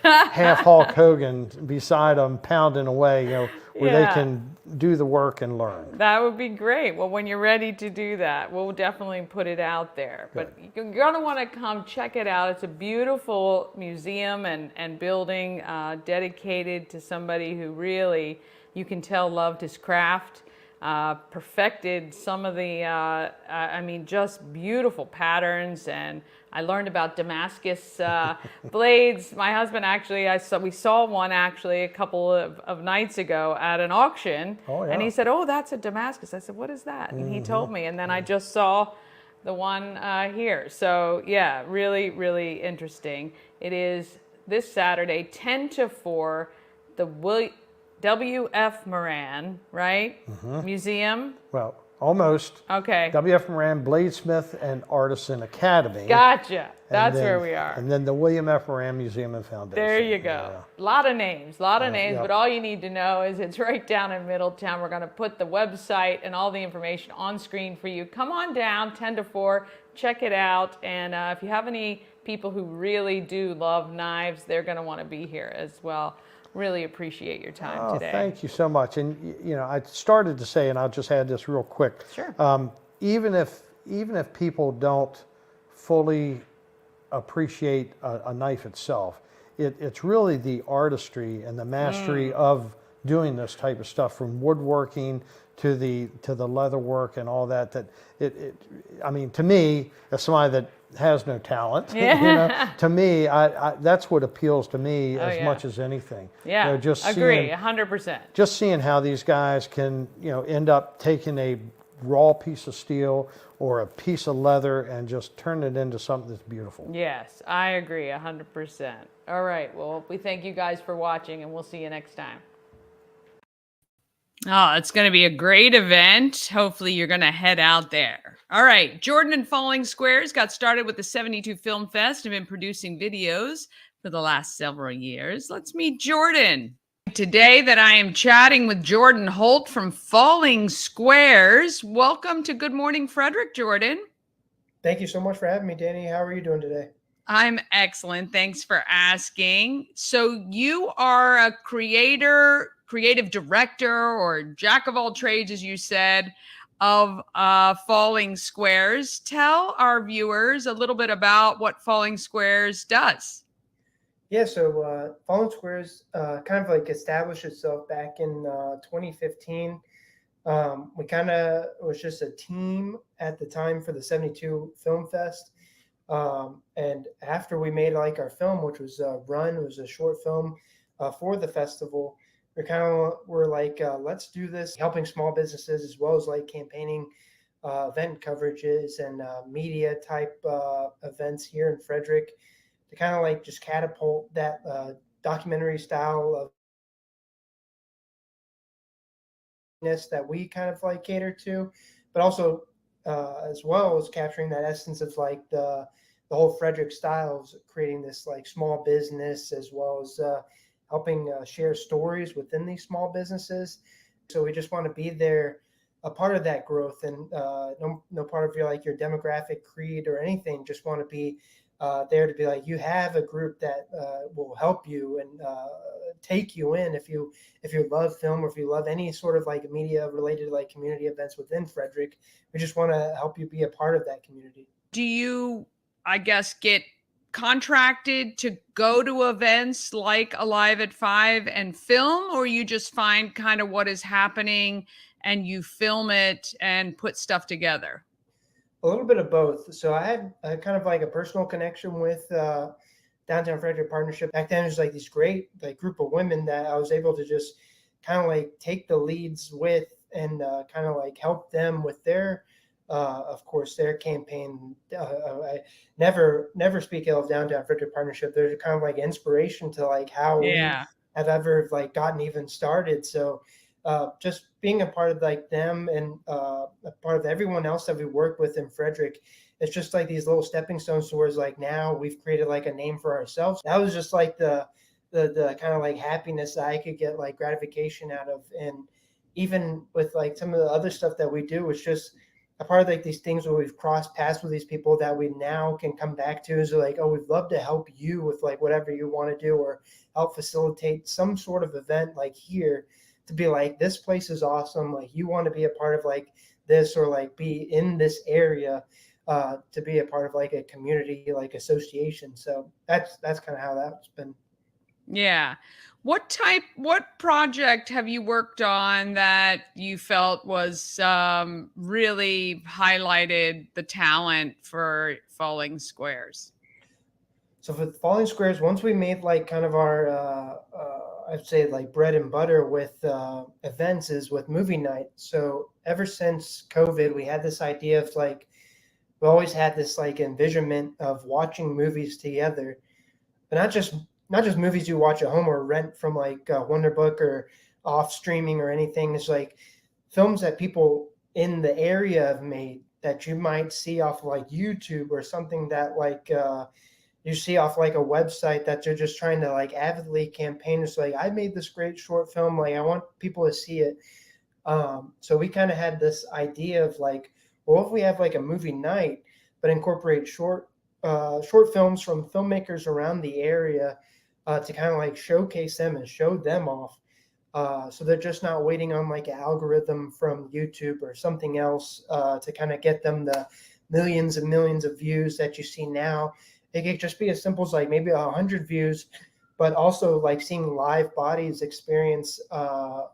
half Hulk Hogan beside them pounding away, where they can do the work and learn. That would be great. Well, when you're ready to do that, we'll definitely put it out there. Good. But you're going to want to come check it out. It's a beautiful museum and building dedicated to somebody who really, you can tell, loved his craft. Perfected some of the, just beautiful patterns. And I learned about Damascus blades. My husband actually, we saw one actually a couple of nights ago at an auction. Oh, yeah. And he said, "Oh, that's a Damascus." I said, "What is that?" And he told me, and then I just saw the one here. So yeah, really, really interesting. It is this Saturday, 10 to 4, the W.F. Moran, right? Museum? Well, almost. Okay. W.F. Moran Bladesmith and Artisan Academy. Gotcha. That's where we are. And then the William F. Moran Museum and Foundation. There you go. A lot of names, Yep. but all you need to know is it's right down in Middletown. We're going to put the website and all the information on screen for you. Come on down, 10 to 4, check it out. And if you have any people who really do love knives, they're going to want to be here as well. Really appreciate your time today. Thank you so much. And I started to say, and I'll just add this real quick. Sure. Even if people don't fully appreciate a knife itself. It's really the artistry and the mastery of doing this type of stuff, from woodworking to the leather work and all that. I mean, to me, as somebody that has no talent, to me, that's what appeals to me as much as anything. Yeah, just agree, 100%. Just seeing how these guys can, end up taking a raw piece of steel or a piece of leather and just turn it into something that's beautiful. Yes, I agree 100%. All right, well, we thank you guys for watching, and we'll see you next time. Oh, it's going to be a great event. Hopefully you're going to head out there. All right, Jordan and Falling Squares got started with the 72 Film Fest and been producing videos for the last several years. Let's meet Jordan. Today that I am chatting with Jordan Holt from Falling Squares. Welcome to Good Morning Frederick, Jordan. Thank you so much for having me, Danny. How are you doing today? I'm excellent. Thanks for asking. So you are a creative director, or jack of all trades, as you said, of Falling Squares. Tell our viewers a little bit about what Falling Squares does. Yeah, so Fallen Squares kind of like established itself back in 2015. We kind of was just a team at the time for the 72 Film Fest. And after we made like our film, which was Run, it was a short film for the festival, we're like, let's do this, helping small businesses as well as like campaigning event coverages and media type events here in Frederick, to kind of like just catapult that documentary style of that we kind of like cater to, but also as well as capturing that essence of like the whole Frederick style of creating this like small business, as well as helping share stories within these small businesses. So we just want to be there, a part of that growth, and no part of your demographic, creed, or anything. Just want to be there to be like, you have a group that will help you and take you in if you love film, or if you love any sort of like media related like community events within Frederick. We just want to help you be a part of that community. Do you, I guess, get contracted to go to events like Alive at 5 and film, or you just find kind of what is happening and you film it and put stuff together? A little bit of both. So I had kind of like a personal connection with Downtown Frederick Partnership. Back then, it was like this great like group of women that I was able to just kind of like take the leads with, and kind of like help them with their, of course, their campaign. I never speak ill of Downtown Frederick Partnership. They're kind of like inspiration to like how we have ever like gotten even started. So just being a part of like them, and a part of everyone else that we work with in Frederick, it's just like these little stepping stones towards like, now we've created like a name for ourselves. That was just like the kind of like happiness that I could get like gratification out of. And even with like some of the other stuff that we do, it's just a part of like these things where we've crossed paths with these people that we now can come back to, is like, oh, we'd love to help you with like whatever you want to do, or help facilitate some sort of event like here, to be like, this place is awesome. Like, you want to be a part of like this, or like be in this area, to be a part of like a community like association. So that's kind of how that's been. Yeah. What project have you worked on that you felt was really highlighted the talent for Falling Squares? So for Falling Squares, once we made like kind of our, I'd say like bread and butter with events, is with movie night. So ever since COVID, we had this idea of like, we always had this like envisionment of watching movies together, but not just movies you watch at home or rent from like Wonderbook or off streaming or anything. It's like films that people in the area have made that you might see off like YouTube, or something that like you see off like a website that you're just trying to like avidly campaign. It's like, I made this great short film, like I want people to see it. So we kind of had this idea of like, well, if we have like a movie night, but incorporate short films from filmmakers around the area, to kind of like showcase them and show them off. So they're just not waiting on like an algorithm from YouTube or something else to kind of get them millions and millions of views that you see now. It could just be as simple as like maybe 100 views, but also like seeing live bodies experience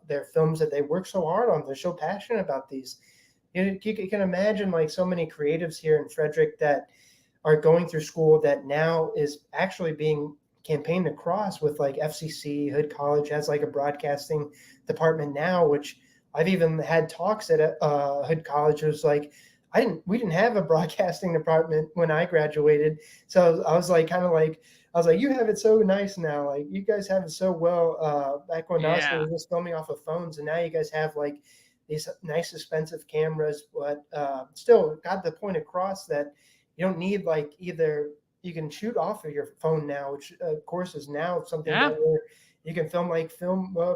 their films that they work so hard on. They're so passionate about these. You can imagine like so many creatives here in Frederick that are going through school that now is actually being campaigned across with like FCC. Hood College has like a broadcasting department now, which I've even had talks at Hood College. It was like, we didn't have a broadcasting department when I graduated. So I was like, you have it so nice now. Like you guys have it so well. Back when us, we were just filming off of phones, and now you guys have like these nice expensive cameras, but still got the point across that you don't need like either. You can shoot off of your phone now, which of course is now something that where you can film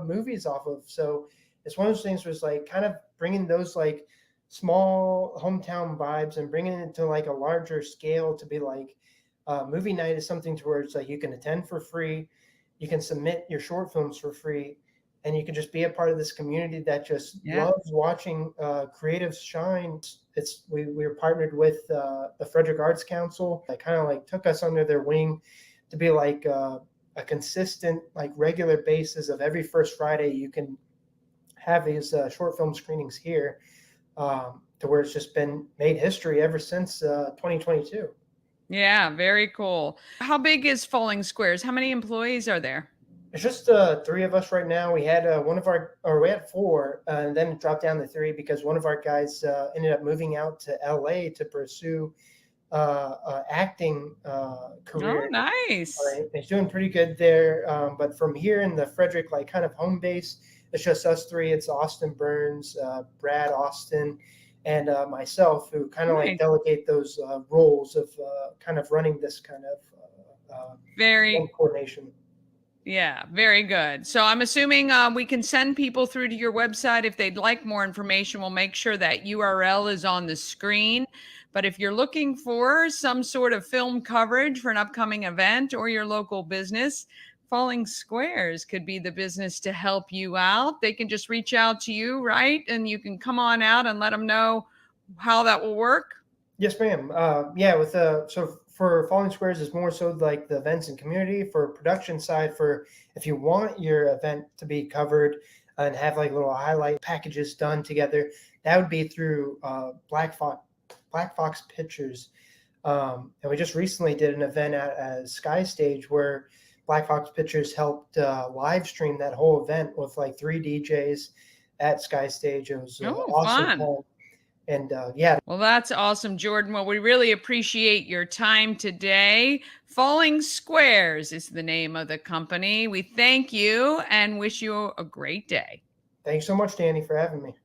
movies off of. So it's one of those things where it's like kind of bringing those like small hometown vibes and bringing it to like a larger scale to be like movie night is something to where it's like you can attend for free, you can submit your short films for free, and you can just be a part of this community that just loves watching creatives shine. We were partnered with the Frederick Arts Council. They kind of like took us under their wing to be like a consistent, like regular basis of every first Friday you can have these short film screenings here, to where it's just been made history ever since 2022. Yeah, very cool. How big is Falling Squares? How many employees are there? It's just 3 of us right now. We had we had 4, and then it dropped down to 3 because one of our guys ended up moving out to LA to pursue acting career. Oh, nice. He's doing pretty good there. But from here in the Frederick, like kind of home base, it's just us 3. It's Austin Burns, Brad Austin, and myself, who kind of like delegate those roles of kind of running this kind of very coordination. Yeah, very good. So I'm assuming we can send people through to your website if they'd like more information. We'll make sure that URL is on the screen. But if you're looking for some sort of film coverage for an upcoming event or your local business, Falling Squares could be the business to help you out. They can just reach out to you, right? And you can come on out and let them know how that will work. Yes, ma'am. So for Falling Squares is more so like the events and community. For production side, for if you want your event to be covered and have like little highlight packages done together, that would be through Black Fox Pictures. And we just recently did an event at Sky Stage where Black Fox Pictures helped live stream that whole event with like 3 DJs at Sky Stage. It was awesome. Fun. And Well, that's awesome, Jordan. Well, we really appreciate your time today. Falling Squares is the name of the company. We thank you and wish you a great day. Thanks so much, Danny, for having me.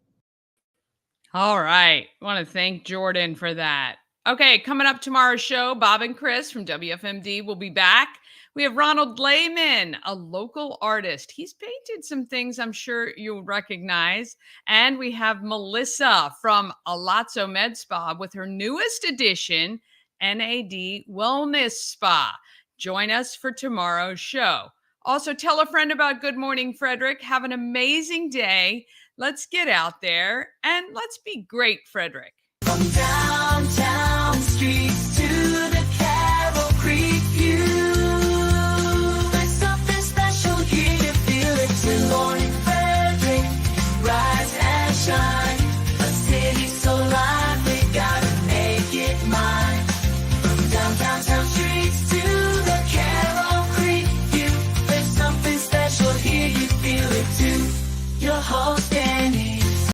All right. I want to thank Jordan for that. Okay, coming up tomorrow's show, Bob and Chris from WFMD will be back. We have Ronald Lehman, a local artist. He's painted some things I'm sure you'll recognize. And we have Melissa from Alazzo Med Spa with her newest edition, NAD Wellness Spa. Join us for tomorrow's show. Also, tell a friend about Good Morning Frederick. Have an amazing day. Let's get out there and let's be great, Frederick.